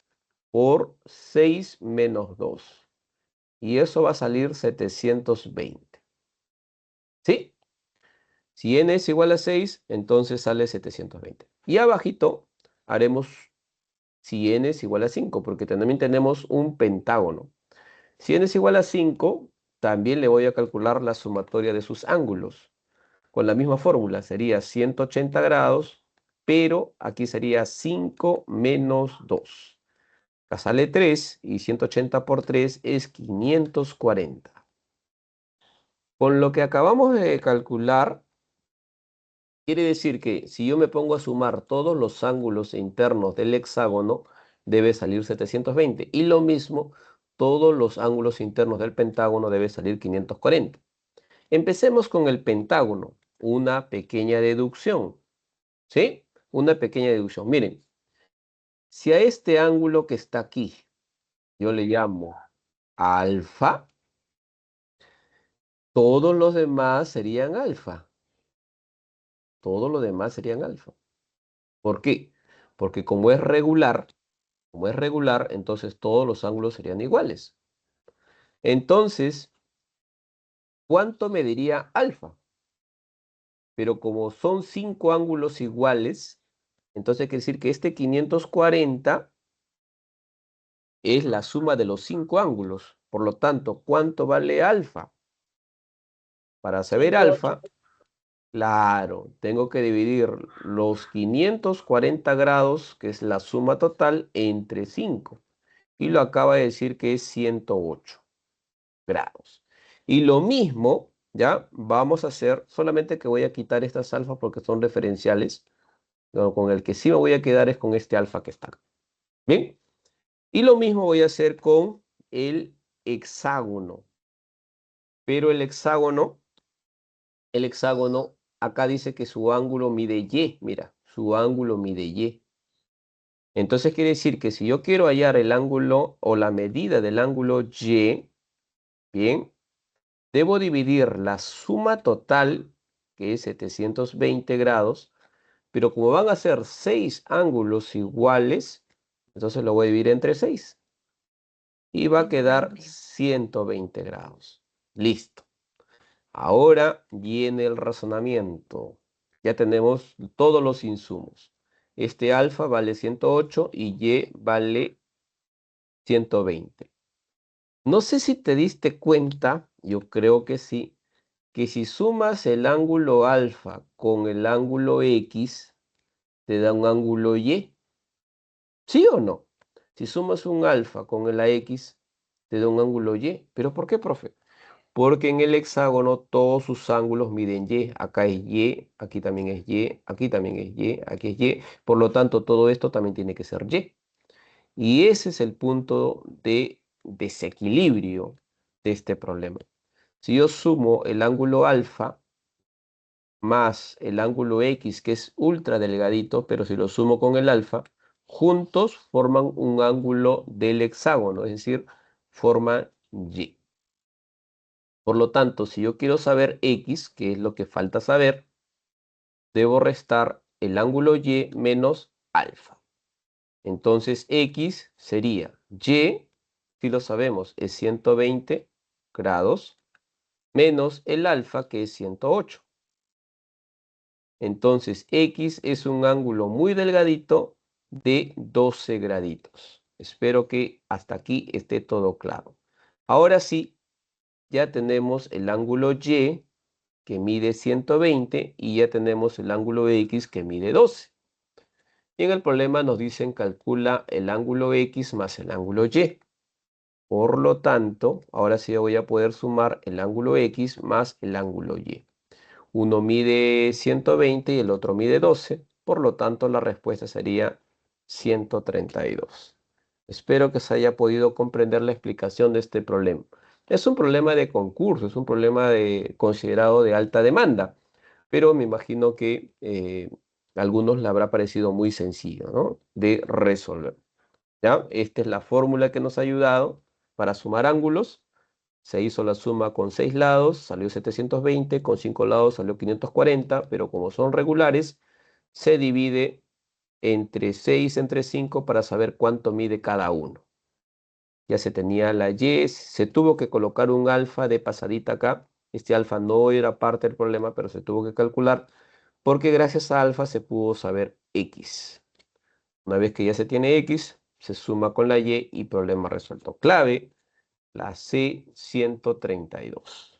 por 6 menos 2. Y eso va a salir 720. ¿Sí? Si n es igual a 6, entonces sale 720. Y abajito haremos si n es igual a 5, porque también tenemos un pentágono. Si n es igual a 5, también le voy a calcular la sumatoria de sus ángulos. Con la misma fórmula sería 180 grados, pero aquí sería 5 menos 2. Acá sale 3 y 180 por 3 es 540. Con lo que acabamos de calcular, quiere decir que si yo me pongo a sumar todos los ángulos internos del hexágono, debe salir 720. Y lo mismo, todos los ángulos internos del pentágono debe salir 540. Empecemos con el pentágono. Una pequeña deducción. ¿Sí? Una pequeña deducción. Miren, si a este ángulo que está aquí, yo le llamo alfa, todos los demás serían alfa. Todos los demás serían alfa. ¿Por qué? Porque como es regular, entonces todos los ángulos serían iguales. Entonces, ¿cuánto mediría alfa? Pero como son 5 ángulos iguales, entonces quiere decir que este 540 es la suma de los 5 ángulos. Por lo tanto, ¿cuánto vale alfa? Para saber 108. alfa, claro, tengo que dividir los 540 grados, que es la suma total, entre 5. Y lo acaba de decir que es 108 grados. Y lo mismo, ¿ya? Vamos a hacer, solamente que voy a quitar estas alfas porque son referenciales. No, con el que sí me voy a quedar es con este alfa que está acá. ¿Bien? Y lo mismo voy a hacer con el hexágono. Pero el hexágono, acá dice que su ángulo mide y. Mira, su ángulo mide y. Entonces quiere decir que si yo quiero hallar el ángulo o la medida del ángulo y, bien, debo dividir la suma total, que es 720 grados, pero como van a ser 6 ángulos iguales, entonces lo voy a dividir entre 6. Y va a quedar 120 grados. Listo. Ahora viene el razonamiento. Ya tenemos todos los insumos. Este alfa vale 108 y y vale 120. No sé si te diste cuenta, yo creo que sí, que si sumas el ángulo alfa con el ángulo X, te da un ángulo Y. ¿Sí o no? Si sumas un alfa con la X, te da un ángulo Y. ¿Pero por qué, profe? Porque en el hexágono todos sus ángulos miden Y. Acá es Y, aquí también es Y, aquí también es Y, aquí es Y. Por lo tanto, todo esto también tiene que ser Y. Y ese es el punto de desequilibrio de este problema. Si yo sumo el ángulo alfa más el ángulo X, que es ultra delgadito, pero si lo sumo con el alfa, juntos forman un ángulo del hexágono, es decir, forman Y. Por lo tanto, si yo quiero saber X, que es lo que falta saber, debo restar el ángulo Y menos alfa. Entonces X sería Y, si lo sabemos, es 120 grados, menos el alfa, que es 108. Entonces X es un ángulo muy delgadito de 12 graditos. Espero que hasta aquí esté todo claro. Ahora sí, ya tenemos el ángulo Y, que mide 120, y ya tenemos el ángulo X, que mide 12. Y en el problema nos dicen calcula el ángulo X más el ángulo Y. Por lo tanto, ahora sí voy a poder sumar el ángulo X más el ángulo Y. Uno mide 120 y el otro mide 12. Por lo tanto, la respuesta sería 132. Espero que se haya podido comprender la explicación de este problema. Es un problema de concurso, es un problema considerado de alta demanda, pero me imagino que a algunos le habrá parecido muy sencillo, ¿no?, de resolver. ¿Ya? Esta es la fórmula que nos ha ayudado para sumar ángulos. Se hizo la suma con 6 lados, salió 720, con 5 lados salió 540, pero como son regulares, se divide entre 6 entre 5 para saber cuánto mide cada uno. Ya se tenía la Y, se tuvo que colocar un alfa de pasadita acá. Este alfa no era parte del problema, pero se tuvo que calcular, porque gracias a alfa se pudo saber X. Una vez que ya se tiene X, se suma con la Y problema resuelto. Clave, la C132.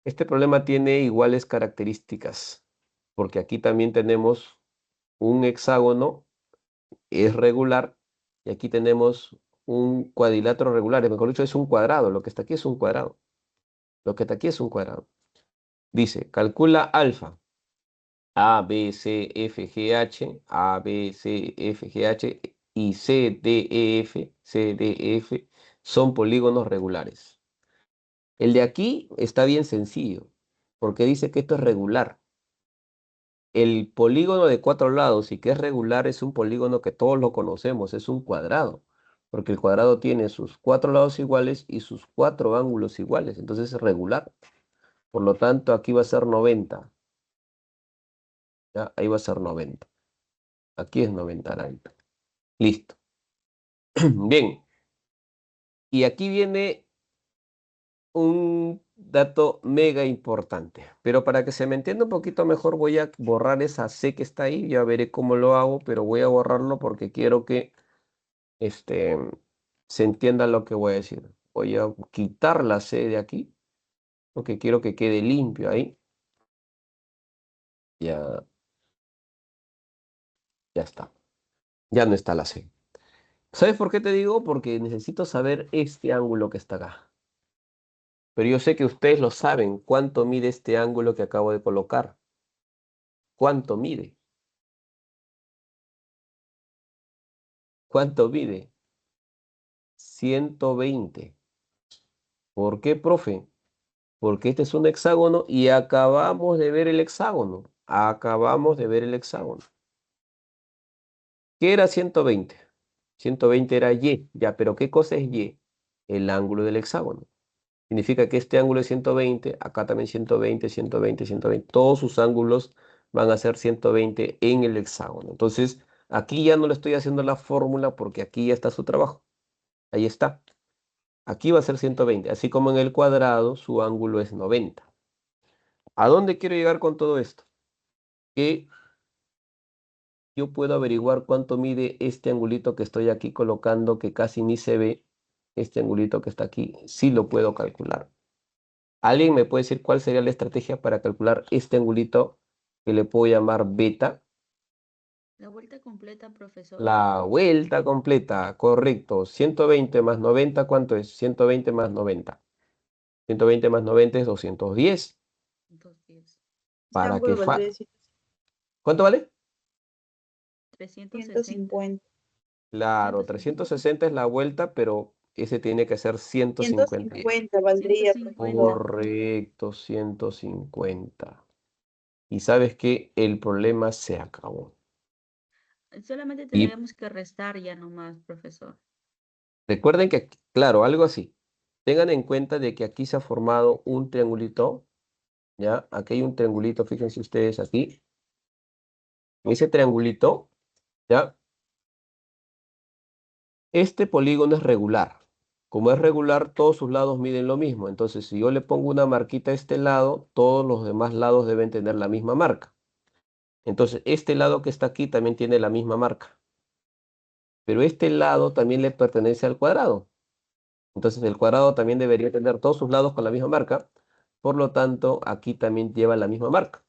Este problema tiene iguales características, porque aquí también tenemos un hexágono, es regular, y aquí tenemos un cuadrilátero regular, mejor dicho, es un cuadrado. Lo que está aquí es un cuadrado. Lo que está aquí es un cuadrado. Dice, calcula alfa. A, B, C, F, G, H, A, B, C, F, G, H y C, D, E, F, C, D, E, F son polígonos regulares. El de aquí está bien sencillo, porque dice que esto es regular. El polígono de 4 lados y que es regular es un polígono que todos lo conocemos, es un cuadrado, porque el cuadrado tiene sus 4 lados iguales y sus 4 ángulos iguales, entonces es regular. Por lo tanto, aquí va a ser 90. ¿Ya? Ahí va a ser 90. Aquí es 90 la alta. Listo. Bien. Y aquí viene un dato mega importante. Pero para que se me entienda un poquito mejor, voy a borrar esa C que está ahí. Ya veré cómo lo hago, pero voy a borrarlo porque quiero que se entienda lo que voy a decir. Voy a quitar la C de aquí, porque quiero que quede limpio ahí. Ya, ya está. Ya no está la C. ¿Sabes por qué te digo? Porque necesito saber este ángulo que está acá. Pero yo sé que ustedes lo saben. ¿Cuánto mide este ángulo que acabo de colocar? ¿Cuánto mide? ¿Cuánto mide? 120. ¿Por qué, profe? Porque este es un hexágono y acabamos de ver el hexágono. Acabamos de ver el hexágono. ¿Qué era 120? 120 era Y. Ya, pero ¿qué cosa es Y? El ángulo del hexágono. Significa que este ángulo es 120, acá también 120, 120, 120. Todos sus ángulos van a ser 120 en el hexágono. Entonces, aquí ya no le estoy haciendo la fórmula porque aquí ya está su trabajo. Ahí está. Aquí va a ser 120. Así como en el cuadrado, su ángulo es 90. ¿A dónde quiero llegar con todo esto? Que yo puedo averiguar cuánto mide este angulito que estoy aquí colocando, que casi ni se ve. Este angulito que está aquí, sí lo puedo calcular. ¿Alguien me puede decir cuál sería la estrategia para calcular este angulito que le puedo llamar beta? La vuelta completa, profesor. La vuelta completa, correcto. 120 más 90, ¿cuánto es? 120 más 90. 120 más 90 es 210. 210. Este Para que ángulo fa... valdría ¿Cuánto vale? 360. 150. Claro, 150. 360 es la vuelta, pero ese tiene que ser 150. 150 valdría, 150. profesor. Correcto, 150. Y sabes que el problema se acabó. Solamente Y tendríamos que restar ya nomás, profesor. recuerden que, claro, algo así. Tengan en cuenta de que aquí se ha formado un triangulito, ¿ya? Aquí hay un triangulito, fíjense ustedes aquí. Ese triangulito, ¿ya? Este polígono es regular. Como es regular, todos sus lados miden lo mismo. Entonces, si yo le pongo una marquita a este lado, todos los demás lados deben tener la misma marca. Entonces, este lado que está aquí también tiene la misma marca. Pero este lado también le pertenece al cuadrado. Entonces, el cuadrado también debería tener todos sus lados con la misma marca. Por lo tanto, aquí también lleva la misma marca.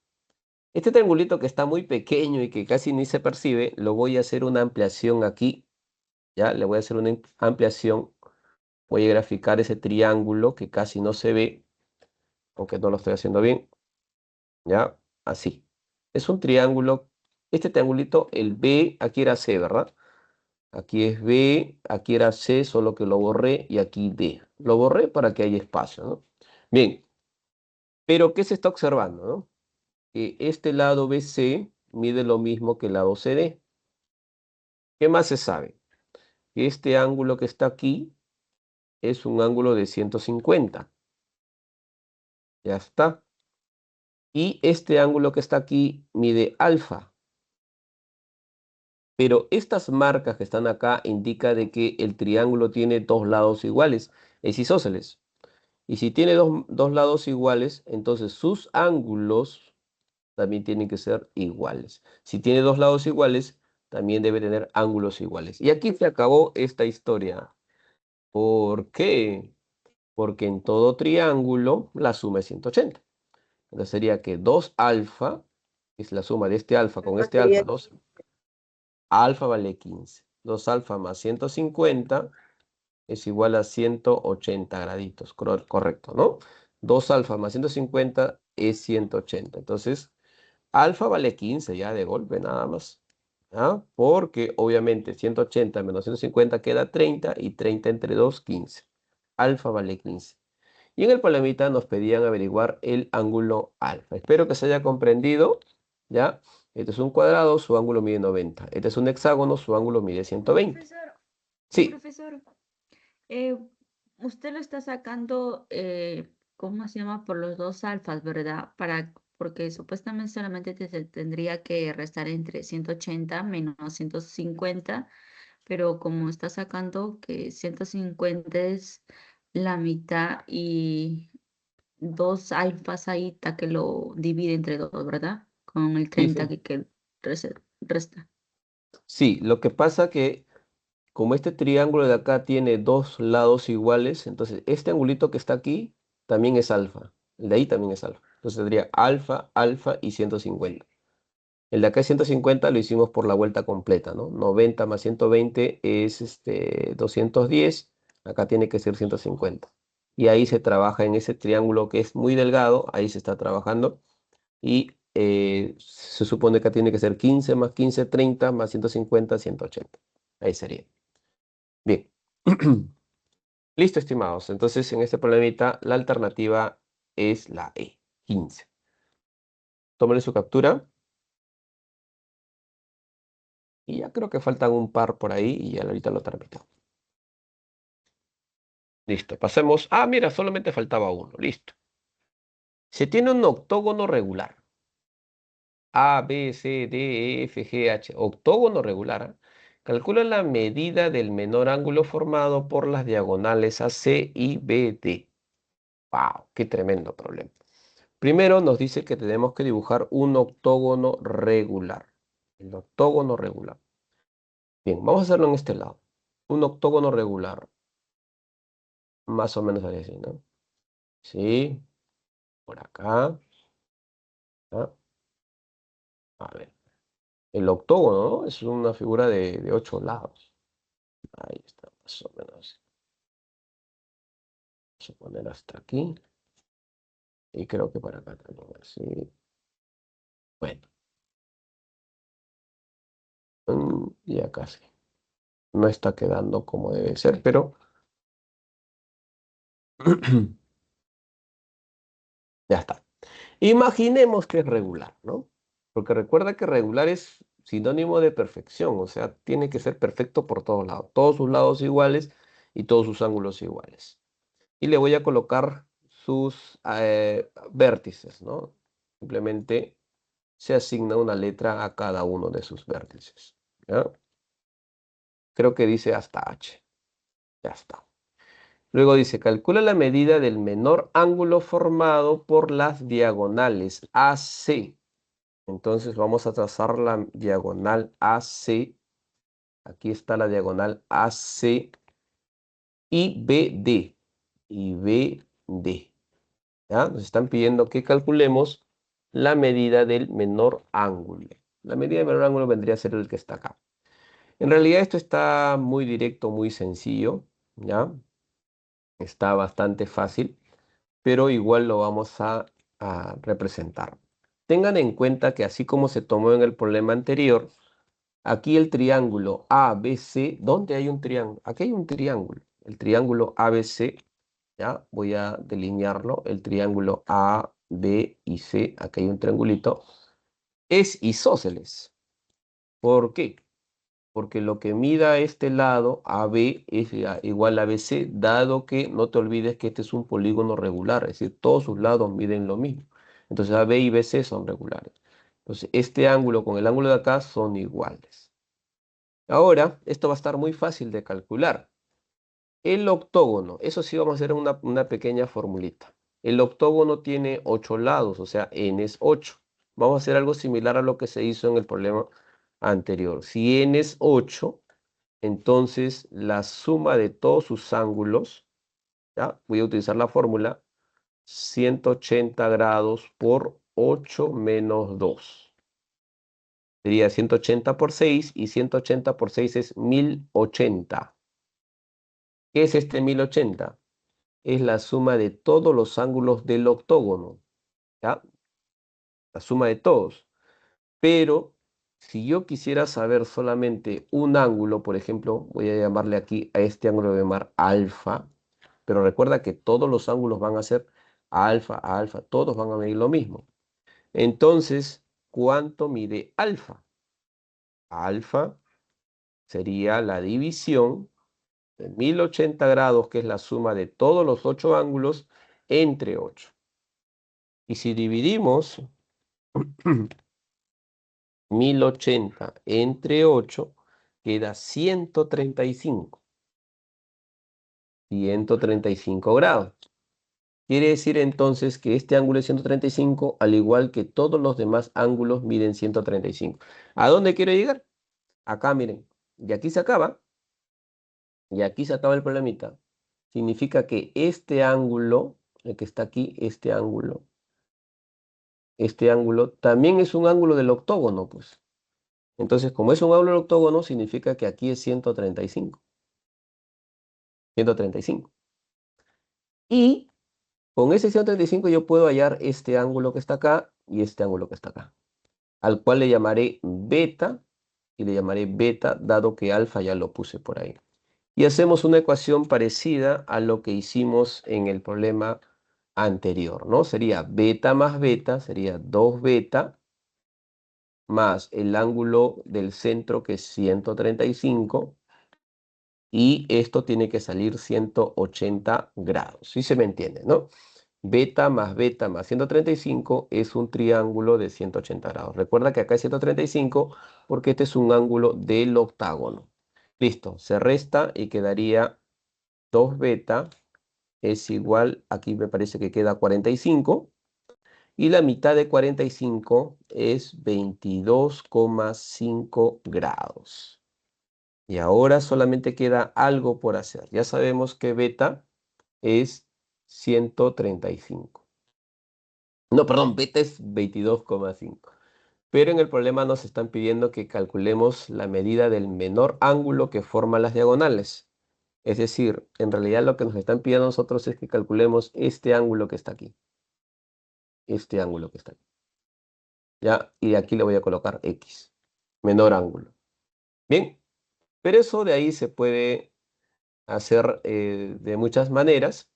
Este triangulito que está muy pequeño y que casi ni se percibe, lo voy a hacer una ampliación aquí. Ya, le voy a hacer una ampliación. Voy a graficar ese triángulo que casi no se ve, aunque no lo estoy haciendo bien. Ya, así. Es un triángulo. Este triangulito, el B, aquí era C, ¿verdad? Aquí es B, aquí era C, solo que lo borré, y aquí D. Lo borré para que haya espacio, ¿no? Bien, pero ¿qué se está observando, no? Que este lado BC mide lo mismo que el lado CD. ¿Qué más se sabe? Que este ángulo que está aquí es un ángulo de 150. Ya está. Y este ángulo que está aquí mide alfa. Pero estas marcas que están acá indican de que el triángulo tiene dos lados iguales. Es isósceles. Y si tiene dos lados iguales, entonces sus ángulos también tienen que ser iguales. Si tiene dos lados iguales, también debe tener ángulos iguales. Y aquí se acabó esta historia. ¿Por qué? Porque en todo triángulo la suma es 180. Entonces sería que 2 alfa, que es la suma de este alfa con Acá este alfa, sería 2 alfa vale 15. 2 alfa más 150 es igual a 180 graditos, correcto, ¿no? 2 alfa más 150 es 180. Entonces, alfa vale 15 ya de golpe nada más. ¿Ah? Porque obviamente 180 menos 150 queda 30 y 30 entre 2, 15. Alfa vale 15. Y en el problemita nos pedían averiguar el ángulo alfa. Espero que se haya comprendido, ¿ya? Este es un cuadrado, su ángulo mide 90. Este es un hexágono, su ángulo mide 120. Profesor, Sí, profesor, eh, usted lo está sacando, ¿cómo se llama? Por los dos alfas, ¿verdad? Porque supuestamente solamente se tendría que restar entre 180 menos 150, pero como está sacando que 150 es la mitad y dos alfas ahí está que lo divide entre dos, ¿verdad? Con el sí, 30 sí. que resta. Sí, lo que pasa que como este triángulo de acá tiene dos lados iguales, entonces este angulito que está aquí también es alfa. El de ahí también es alfa. Entonces tendría alfa, alfa y 150. El de acá es 150, lo hicimos por la vuelta completa, ¿no? 90 más 120 es 210. Acá tiene que ser 150. Y ahí se trabaja en ese triángulo que es muy delgado, ahí se está trabajando. Y se supone que tiene que ser 15 más 15, 30 más 150, 180. Ahí sería. Bien. Listo, estimados. Entonces, en este problemita, la alternativa es la E, 15. Tómenle su captura. Y ya creo que faltan un par por ahí y ya ahorita lo termino. Listo, pasemos. Ah, mira, solamente faltaba uno. Listo. Se tiene un octógono regular. A, B, C, D, E, F, G, H. Octógono regular. ¿Ah? Calcula la medida del menor ángulo formado por las diagonales AC y BD. ¡Wow! ¡Qué tremendo problema! Primero nos dice que tenemos que dibujar un octógono regular. El octógono regular. Bien, vamos a hacerlo en este lado. Un octógono regular. Más o menos así, ¿no? Sí, por acá. ¿Ah? A ver. El octógono, ¿no? Es una figura de 8 lados. Ahí está, más o menos. Vamos a poner hasta aquí. Y creo que para acá también. Así. Bueno. Ya casi. No está quedando como debe ser, pero ya está. Imaginemos que es regular, ¿no? Porque recuerda que regular es sinónimo de perfección, o sea, tiene que ser perfecto por todos lados, todos sus lados iguales y todos sus ángulos iguales. Y le voy a colocar sus vértices, ¿no? Simplemente se asigna una letra a cada uno de sus vértices, ¿ya? Creo que dice hasta H. Ya está. Luego dice, calcula la medida del menor ángulo formado por las diagonales AC. Entonces vamos a trazar la diagonal AC. Aquí está la diagonal AC y BD. Y BD. ¿Ya? Nos están pidiendo que calculemos la medida del menor ángulo. La medida del menor ángulo vendría a ser el que está acá. En realidad esto está muy directo, muy sencillo. ¿Ya? Está bastante fácil, pero igual lo vamos a representar. Tengan en cuenta que así como se tomó en el problema anterior, aquí el triángulo ABC, ¿dónde hay un triángulo? Aquí hay un triángulo. El triángulo ABC, ya voy a delinearlo. El triángulo A, B y C, aquí hay un triangulito, es isósceles. ¿Por qué? Porque lo que mida este lado, AB, es igual a BC, dado que no te olvides que este es un polígono regular, es decir, todos sus lados miden lo mismo. Entonces AB y BC son regulares. Entonces este ángulo con el ángulo de acá son iguales. Ahora, esto va a estar muy fácil de calcular. El octógono, eso sí vamos a hacer una pequeña formulita. El octógono tiene 8 lados, o sea, n es 8. Vamos a hacer algo similar a lo que se hizo en el problema anterior. Si n es 8, entonces la suma de todos sus ángulos, ¿ya? Voy a utilizar la fórmula 180 grados por 8 menos 2. Sería 180 por 6 y 180 por 6 es 1080. ¿Qué es este 1080? Es la suma de todos los ángulos del octógono, ¿ya? La suma de todos. Pero si yo quisiera saber solamente un ángulo, por ejemplo, voy a llamarle aquí a este ángulo, voy a llamar alfa, pero recuerda que todos los ángulos van a ser alfa, todos van a medir lo mismo. Entonces, ¿cuánto mide alfa? Alfa sería la división de 1080 grados, que es la suma de todos los 8 ángulos, entre 8. Y si dividimos 1080 entre 8, queda 135. 135 grados. Quiere decir entonces que este ángulo es 135, al igual que todos los demás ángulos miden 135. ¿A dónde quiero llegar? Acá, miren. Y aquí se acaba. Y aquí se acaba el problemita. Significa que este ángulo, el que está aquí, este ángulo, también es un ángulo del octógono, pues. Entonces, como es un ángulo del octógono, significa que aquí es 135. 135. Y con ese 135 yo puedo hallar este ángulo que está acá y este ángulo que está acá, al cual le llamaré beta, y le llamaré beta, dado que alfa ya lo puse por ahí. Y hacemos una ecuación parecida a lo que hicimos en el problema anterior, ¿no? Sería beta más beta, sería 2 beta, más el ángulo del centro, que es 135, y esto tiene que salir 180 grados. ¿Sí se me entiende, no? Beta más 135 es un triángulo de 180 grados. Recuerda que acá es 135 porque este es un ángulo del octágono. Listo, se resta y quedaría 2 beta es igual, aquí me parece que queda 45, Y la mitad de 45 es 22,5 grados. Y ahora solamente queda algo por hacer. Ya sabemos que beta es 135. No, perdón, beta es 22,5. Pero en el problema nos están pidiendo que calculemos la medida del menor ángulo que forman las diagonales. Es decir, en realidad lo que nos están pidiendo a nosotros es que calculemos este ángulo que está aquí. Este ángulo que está aquí. ¿Ya? Y aquí le voy a colocar X. Menor ángulo. Bien, pero eso de ahí se puede hacer de muchas maneras.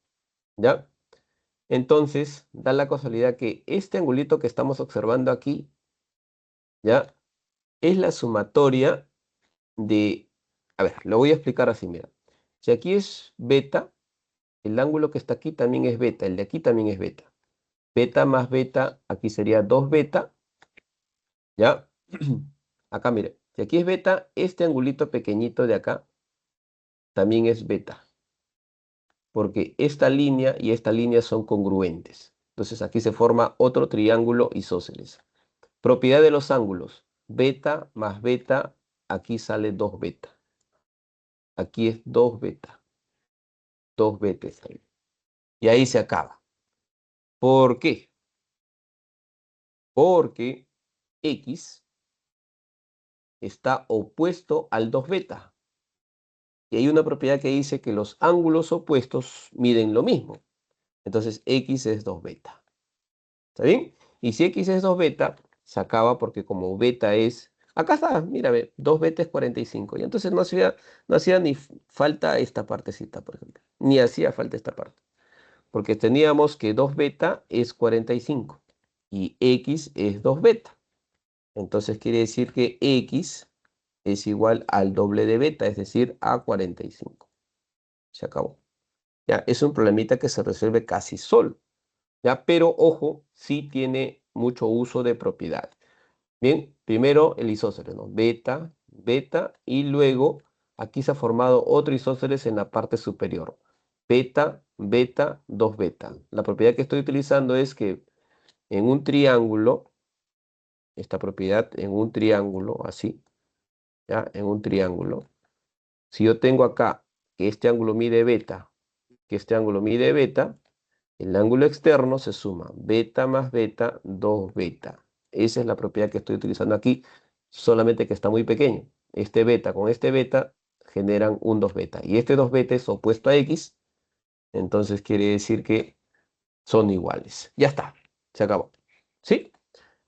¿Ya? Entonces, da la casualidad que este angulito que estamos observando aquí, ¿ya? Es la sumatoria de... A ver, lo voy a explicar así, mira. Si aquí es beta, el ángulo que está aquí también es beta, el de aquí también es beta. Beta más beta, aquí sería 2 beta, ¿ya? Acá, mire, si aquí es beta, este angulito pequeñito de acá también es beta, porque esta línea y esta línea son congruentes. Entonces aquí se forma otro triángulo isósceles. Propiedad de los ángulos. Beta más beta, aquí sale 2 beta. Aquí es 2 beta. 2 beta sale. Y ahí se acaba. ¿Por qué? Porque X está opuesto al 2 beta. Y hay una propiedad que dice que los ángulos opuestos miden lo mismo. Entonces X es 2 beta. ¿Está bien? Y si X es 2 beta, se acaba porque como beta es... Acá está, mira, ve, 2 beta es 45. Y entonces no hacía ni falta esta partecita, por ejemplo. Ni hacía falta esta parte. Porque teníamos que 2 beta es 45. Y X es 2 beta. Entonces quiere decir que X es igual al doble de beta, es decir, a 45. Se acabó. Ya, es un problemita que se resuelve casi solo. ¿Ya? Pero ojo, sí tiene mucho uso de propiedad. Bien, primero el isósceles, ¿no? Beta, beta, y luego aquí se ha formado otro isósceles en la parte superior. Beta, beta, 2 beta. La propiedad que estoy utilizando es que en un triángulo, esta propiedad en un triángulo, así, ¿ya? En un triángulo. Si yo tengo acá que este ángulo mide beta, que este ángulo mide beta, el ángulo externo se suma beta más beta, 2 beta. Esa es la propiedad que estoy utilizando aquí, solamente que está muy pequeño. Este beta con este beta generan un 2 beta. Y este 2 beta es opuesto a X, entonces quiere decir que son iguales. Ya está, se acabó. ¿Sí?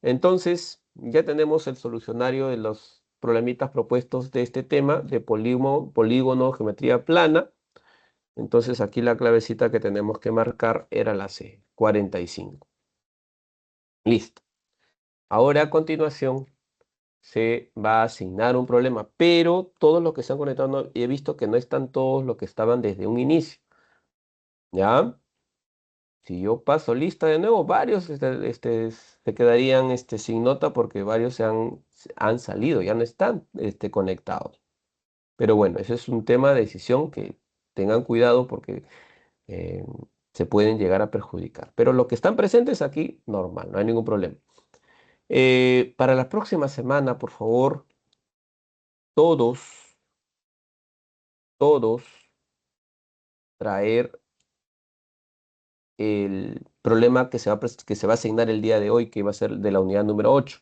Entonces, ya tenemos el solucionario de los problemitas propuestos de este tema de polígono, geometría plana. Entonces aquí la clavecita que tenemos que marcar era la C, 45. Listo. Ahora a continuación se va a asignar un problema, pero todos los que se han conectado, he visto que no están todos los que estaban desde un inicio. ¿Ya? Si yo paso lista de nuevo, varios se quedarían sin nota porque varios han salido, ya no están conectados. Pero bueno, ese es un tema de decisión que tengan cuidado porque eh, se pueden llegar a perjudicar. Pero los que están presentes aquí, normal, no hay ningún problema. Para la próxima semana, por favor, todos, todos traer el problema que se va a asignar el día de hoy, que va a ser de la unidad número 8.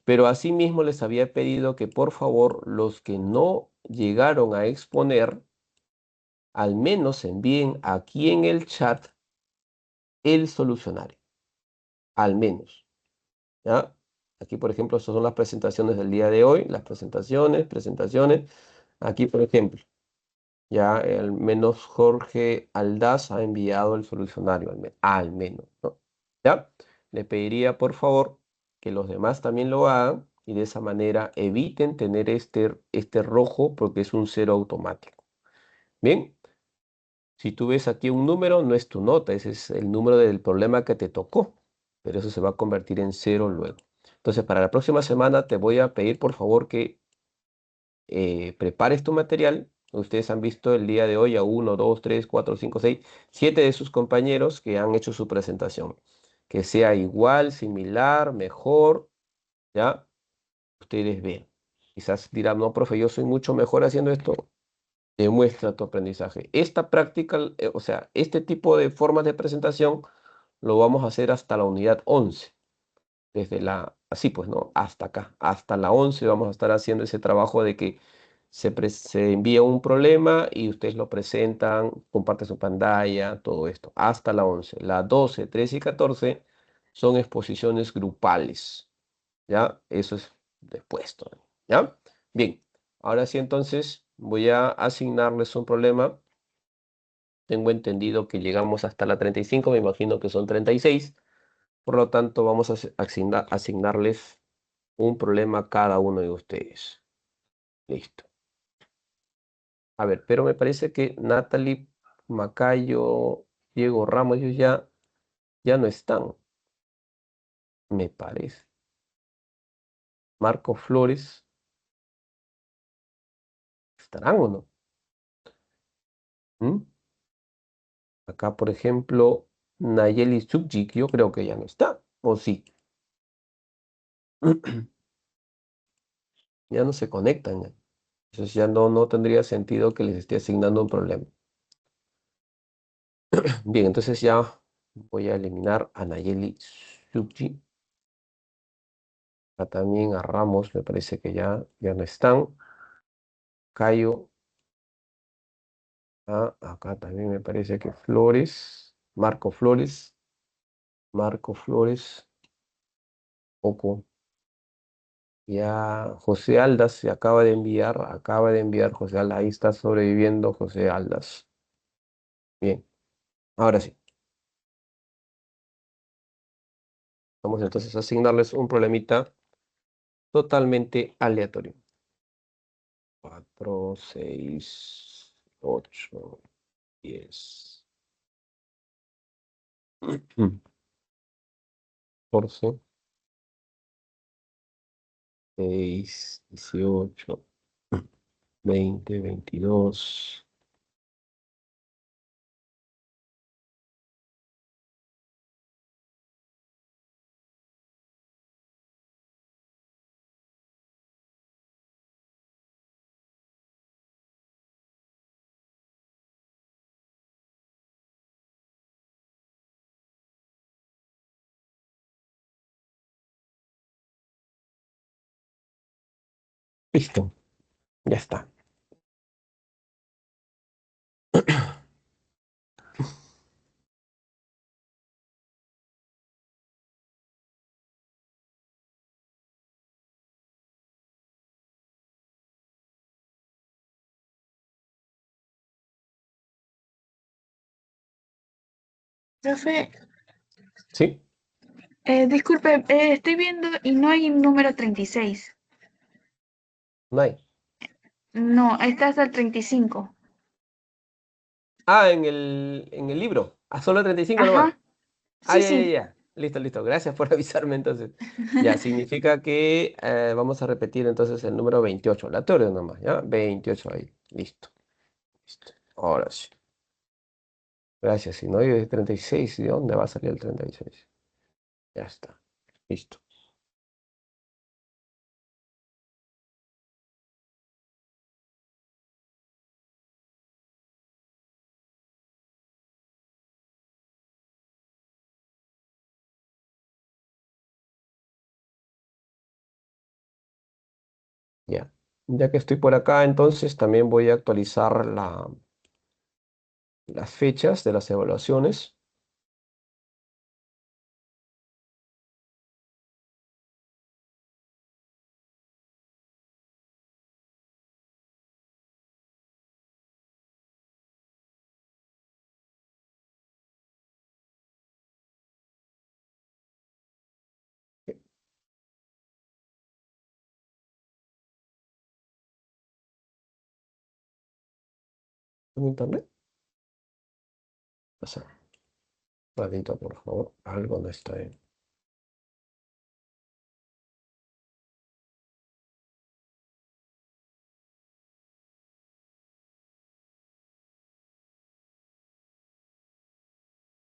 Pero asimismo les había pedido que por favor los que no llegaron a exponer, al menos envíen aquí en el chat el solucionario. Al menos. ¿Ya? Aquí, por ejemplo, estas son las presentaciones del día de hoy. Las presentaciones. Aquí, por ejemplo, ya al menos Jorge Aldaz ha enviado el solucionario, al menos, ¿no? ¿Ya? Le pediría, por favor, que los demás también lo hagan y de esa manera eviten tener este rojo porque es un cero automático. Bien, si tú ves aquí un número, no es tu nota, ese es el número del problema que te tocó, pero eso se va a convertir en cero luego. Entonces, para la próxima semana te voy a pedir, por favor, que prepares tu material. Ustedes han visto el día de hoy a 1, 2, 3, 4, 5, 6, 7 de sus compañeros que han hecho su presentación. que sea igual, similar, mejor, ¿ya? Ustedes ven. Quizás dirán, no, profe, yo soy mucho mejor haciendo esto. Demuestra tu aprendizaje. Esta práctica, o sea, este tipo de formas de presentación lo vamos a hacer hasta la unidad 11. Desde así pues, ¿no? Hasta acá, hasta la 11 vamos a estar haciendo ese trabajo de que se envía un problema y ustedes lo presentan, comparten su pantalla, todo esto, hasta la 11. La 12, 13 y 14 son exposiciones grupales, ¿ya? Eso es después todavía, ¿ya? Bien, ahora sí entonces voy a asignarles un problema. Tengo entendido que llegamos hasta la 35, me imagino que son 36. Por lo tanto, vamos a asignarles un problema a cada uno de ustedes. Listo. A ver, pero me parece que Natalie, Macayo, Diego Ramos, ellos ya no están, me parece. Marco Flores, ¿estarán o no? ¿Mm? Acá, por ejemplo, Nayeli Subjik, yo creo que ya no está, ¿o sí? Ya no se conectan. Ya. Entonces ya no tendría sentido que les esté asignando un problema. Bien, entonces ya voy a eliminar a Nayeli Subjik. También a Ramos, me parece que ya no están. Cayo. Acá también me parece que Flores. Marco Flores. Marco Flores. Poco. Ya José Aldas se acaba de enviar. Acaba de enviar José Aldas. Ahí está sobreviviendo José Aldas. Bien. Ahora sí. Vamos entonces a asignarles un problemita totalmente aleatorio. 4, 6, 8, 10. 14, 6, 18, 20, 22. Listo, ya está. Profe, ¿Sí? disculpe, estoy viendo y no hay un número 36. No hay. No, está hasta el 35. En el libro. Solo 35 nomás. Ajá, sí, sí. Ya. Listo, listo. Gracias por avisarme entonces. Ya, significa que vamos a repetir entonces el número 28. La teoría nomás, ¿ya? 28 ahí. Listo. Listo. Ahora sí. Gracias. Si no hay de 36, ¿de dónde va a salir el 36? Ya está. Listo. Ya. Ya que estoy por acá, entonces también voy a actualizar las fechas de las evaluaciones. ¿En internet? Pasa. Ratito, por favor. Algo no está bien.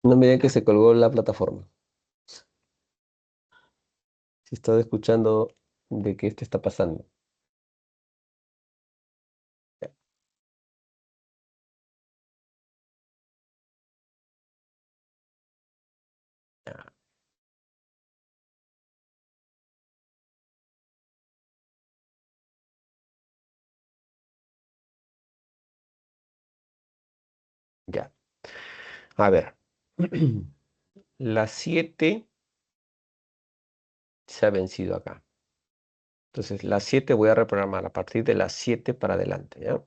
No me digan que se colgó la plataforma. Si estás escuchando de qué te está pasando. Ya. Ya. A ver. La 7 se ha vencido acá. Entonces, la 7 voy a reprogramar a partir de las 7 para adelante, ¿ya?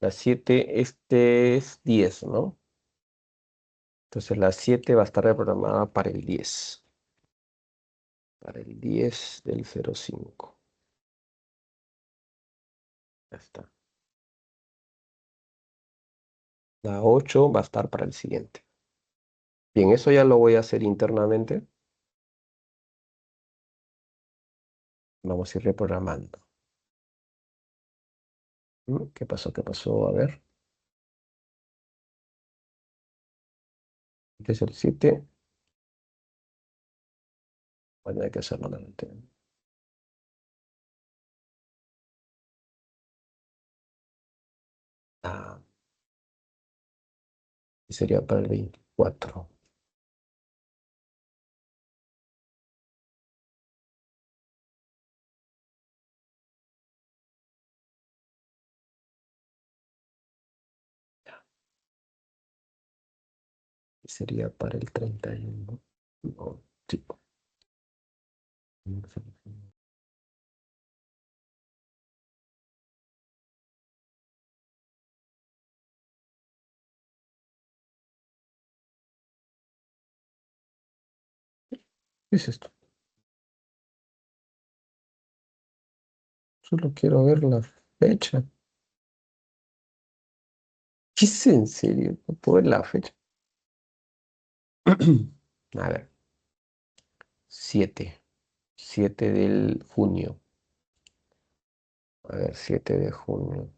La 7, este es 10, ¿no? Entonces, la 7 va a estar reprogramada para el 10. Para el 10 del 05. Ya está. La 8 va a estar para el siguiente. Bien, eso ya lo voy a hacer internamente. Vamos a ir reprogramando. ¿Qué pasó? ¿Qué pasó? A ver. Este es el 7. Bueno, hay que hacerlo nuevamente. Ah, sería para el 24. Sería para el 31. No, sí. ¿Qué es esto? Solo quiero ver la fecha. ¿Qué es en serio? No puedo ver la fecha. A ver, 7. 7 del junio. A ver, 7 de junio.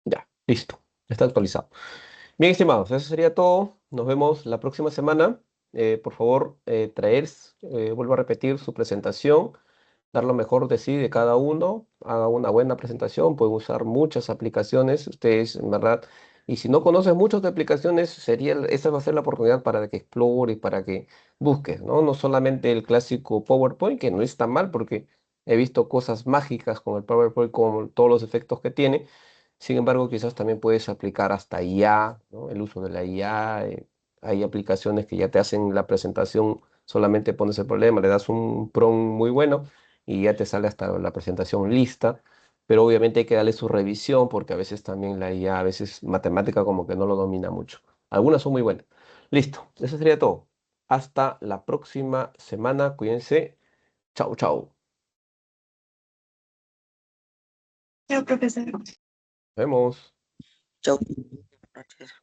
Ya, listo. Ya está actualizado. Bien, estimados, eso sería todo. Nos vemos la próxima semana. Por favor, vuelvo a repetir su presentación, dar lo mejor de sí de cada uno, haga una buena presentación, pueden usar muchas aplicaciones, ustedes, en verdad, y si no conoces muchas de aplicaciones, esa va a ser la oportunidad para que explores, para que busques, ¿no? No solamente el clásico PowerPoint, que no es tan mal, porque he visto cosas mágicas con el PowerPoint, con todos los efectos que tiene. Sin embargo, quizás también puedes aplicar hasta IA, ¿no? El uso de la IA. Hay aplicaciones que ya te hacen la presentación, solamente pones el problema, le das un prompt muy bueno y ya te sale hasta la presentación lista. Pero obviamente hay que darle su revisión porque a veces también la IA, a veces matemática como que no lo domina mucho. Algunas son muy buenas. Listo, eso sería todo. Hasta la próxima semana. Cuídense. Chau, chau. Chao, profesor. Nos vemos. Chau.